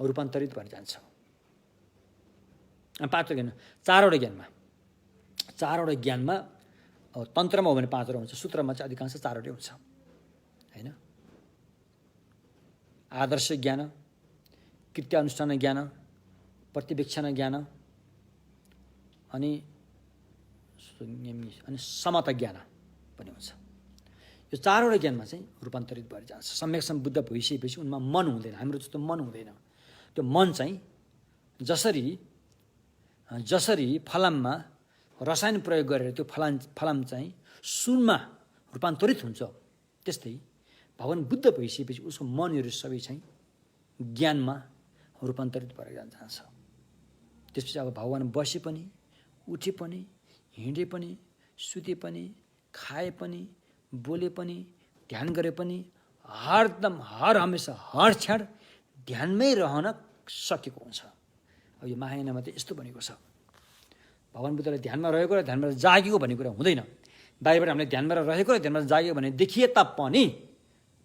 रूपान्तरित भएर जान्छ। 4वटा ज्ञानमा तन्त्रमा हो भने 5वटा हुन्छ, सूत्रमा चाहिँ अधिकांश 4वटै हुन्छ, होइन? आदर्श ज्ञान, कृत्यानुष्ठान ज्ञान, प्रतिवेक्षण ज्ञान अनि समता ज्ञान पनि हुन्छ। यो 4वटा ज्ञानमा चाहिँ रूपान्तरित भएर जान्छ। सम्यक सम्बुद्ध भइसकेपछि उनमा मन हुँदैन, हाम्रो जस्तो मन हुँदैन। त्यो मन चाहिँ जसरी फलाममा रसायन प्रयोग गरेर त्यो फलाम चाहिँ सुनमा रूपान्तरित हुन्छ, त्यस्तै भगवान बुद्ध भइसकेपछि उसको मनहरू सबै चाहिँ ज्ञानमा रूपान्तरित भएर जान्छ। त्यसपछि अब भगवान बसे पनि, उठे पनि, हिँडे पनि, सुते पनि, खाए पनि, बोले पनि, ध्यान गरे पनि हरदम हर हमेसा हर क्षण ध्यानमै रहन सकेको हुन्छ। अब यो महायानमा त यस्तो भनेको छ, भगवान बुद्धले ध्यानमा रहेको र ध्यानमा जागेको भन्ने कुरा हुँदैन। बाहिरबाट हामीले ध्यानमा रहेको र ध्यानमा जागेको भने देखिए तापनि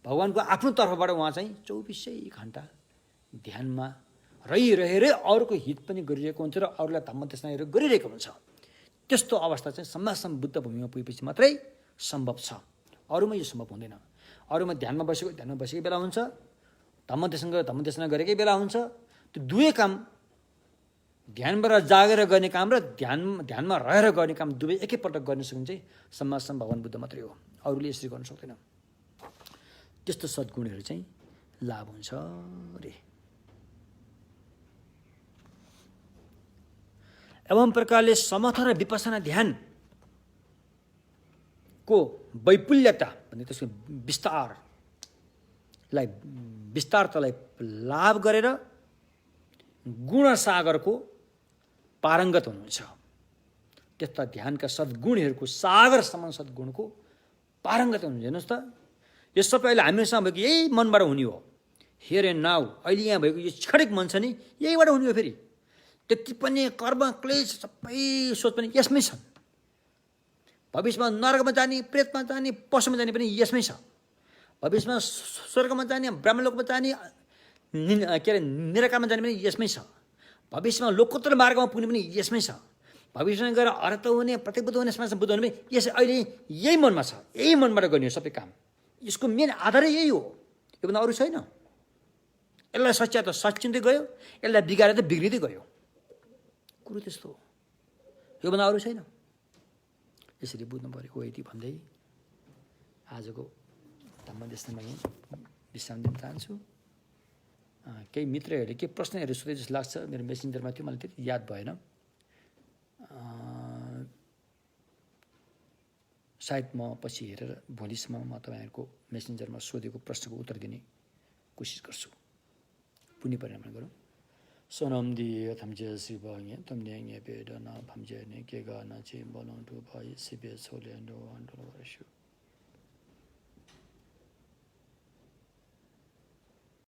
भगवानको आफ्नो तर्फबाट उहाँ चाहिँ 24 घण्टा ध्यानमा रहिरहेरै अरूको हित पनि गरिरहेको हुन्छ र अरूलाई धम्म देशनाहरू गरिरहेको हुन्छ। त्यस्तो अवस्था चाहिँ सम्म बुद्ध भूमिमा पुगेपछि मात्रै सम्भव छ, अरूमा यो सम्भव हुँदैन। अरूमा ध्यानमा बसेकै बेला हुन्छ, धम्मदेशन गरेकै बेला हुन्छ। त्यो दुवै काम, ध्यानबाट जागेर गर्ने काम र ध्यानमा रहेर गर्ने काम दुवै एकैपटक गर्न सक्ने चाहिँ सम्मासम भगवान् बुद्ध मात्रै हो, अरूले यसरी गर्न सक्दैन। त्यस्तो सद्गुणहरू चाहिँ लाभ हुन्छ रे। एवं प्रकारले समथ र विपसना ध्यानको वैपुल्यता भन्ने त्यसको विस्तारतालाई लाभ गरेर गुणसागरको पारङ्गत हुनुहुन्छ। त्यस्ता ध्यानका सद्गुणहरूको सागरसम्म सद्गुणको पारङ्गत हुनुहुन्छ। हेर्नुहोस् त, यो सबै अहिले हामीसँग भएको यही मनबाट हुने हो। हियर एन्ड नाउ, अहिले यहाँ भएको यो क्षणिक मन छ नि, यहीबाट हुने हो। फेरि त्यति पनि कर्म क्लेश सबै सोच पनि यसमै छ। भविष्यमा नरकमा जाने, प्रेतमा जाने, पशुमा जाने पनि यसमै छ। भविष्यमा स्वर्गमा जाने, ब्रह्मलोकमा जाने, निराकारमा जाने पनि यसमै छ। भविष्यमा लोकोत्तर मार्गमा पुग्ने पनि यसमै छ। भविष्यमा गएर अर्हत हुने, प्रत्यक्ष हुने, समाजमा बुद्ध हुने पनि यस अहिले यही मनमा छ। यही मनबाट गर्ने हो सबै काम। यसको मेन आधारै यही हो, योभन्दा अरू छैन। यसलाई सच्याए त सचिँदै गयो, यसलाई बिगारे त बिग्रिँदै गयो। कुरो त्यस्तो हो, योभन्दा अरू छैन। यसरी बुझ्नु पऱ्यो हो यति भन्दै आजको धम्मदेशनमा यहीँ विश्राम दिन चाहन्छु। केही मित्रहरूले के प्रश्नहरू सोधे जस्तो लाग्छ, मेरो मेसेन्जरमा थियो, मलाई त्यति याद भएन। सायद म पछि हेरेर भोलिसम्म म तपाईँहरूको मेसेन्जरमा सोधेको प्रश्नको उत्तर दिने कोसिस गर्छु। पुण्य परिणाम गरौँ। सोनम दिए थम्जे शिवङे तम्ने बेडना भम्जे ने के गाना छि बनाउनु भई सिबे छोले नो अन्डो वर्षु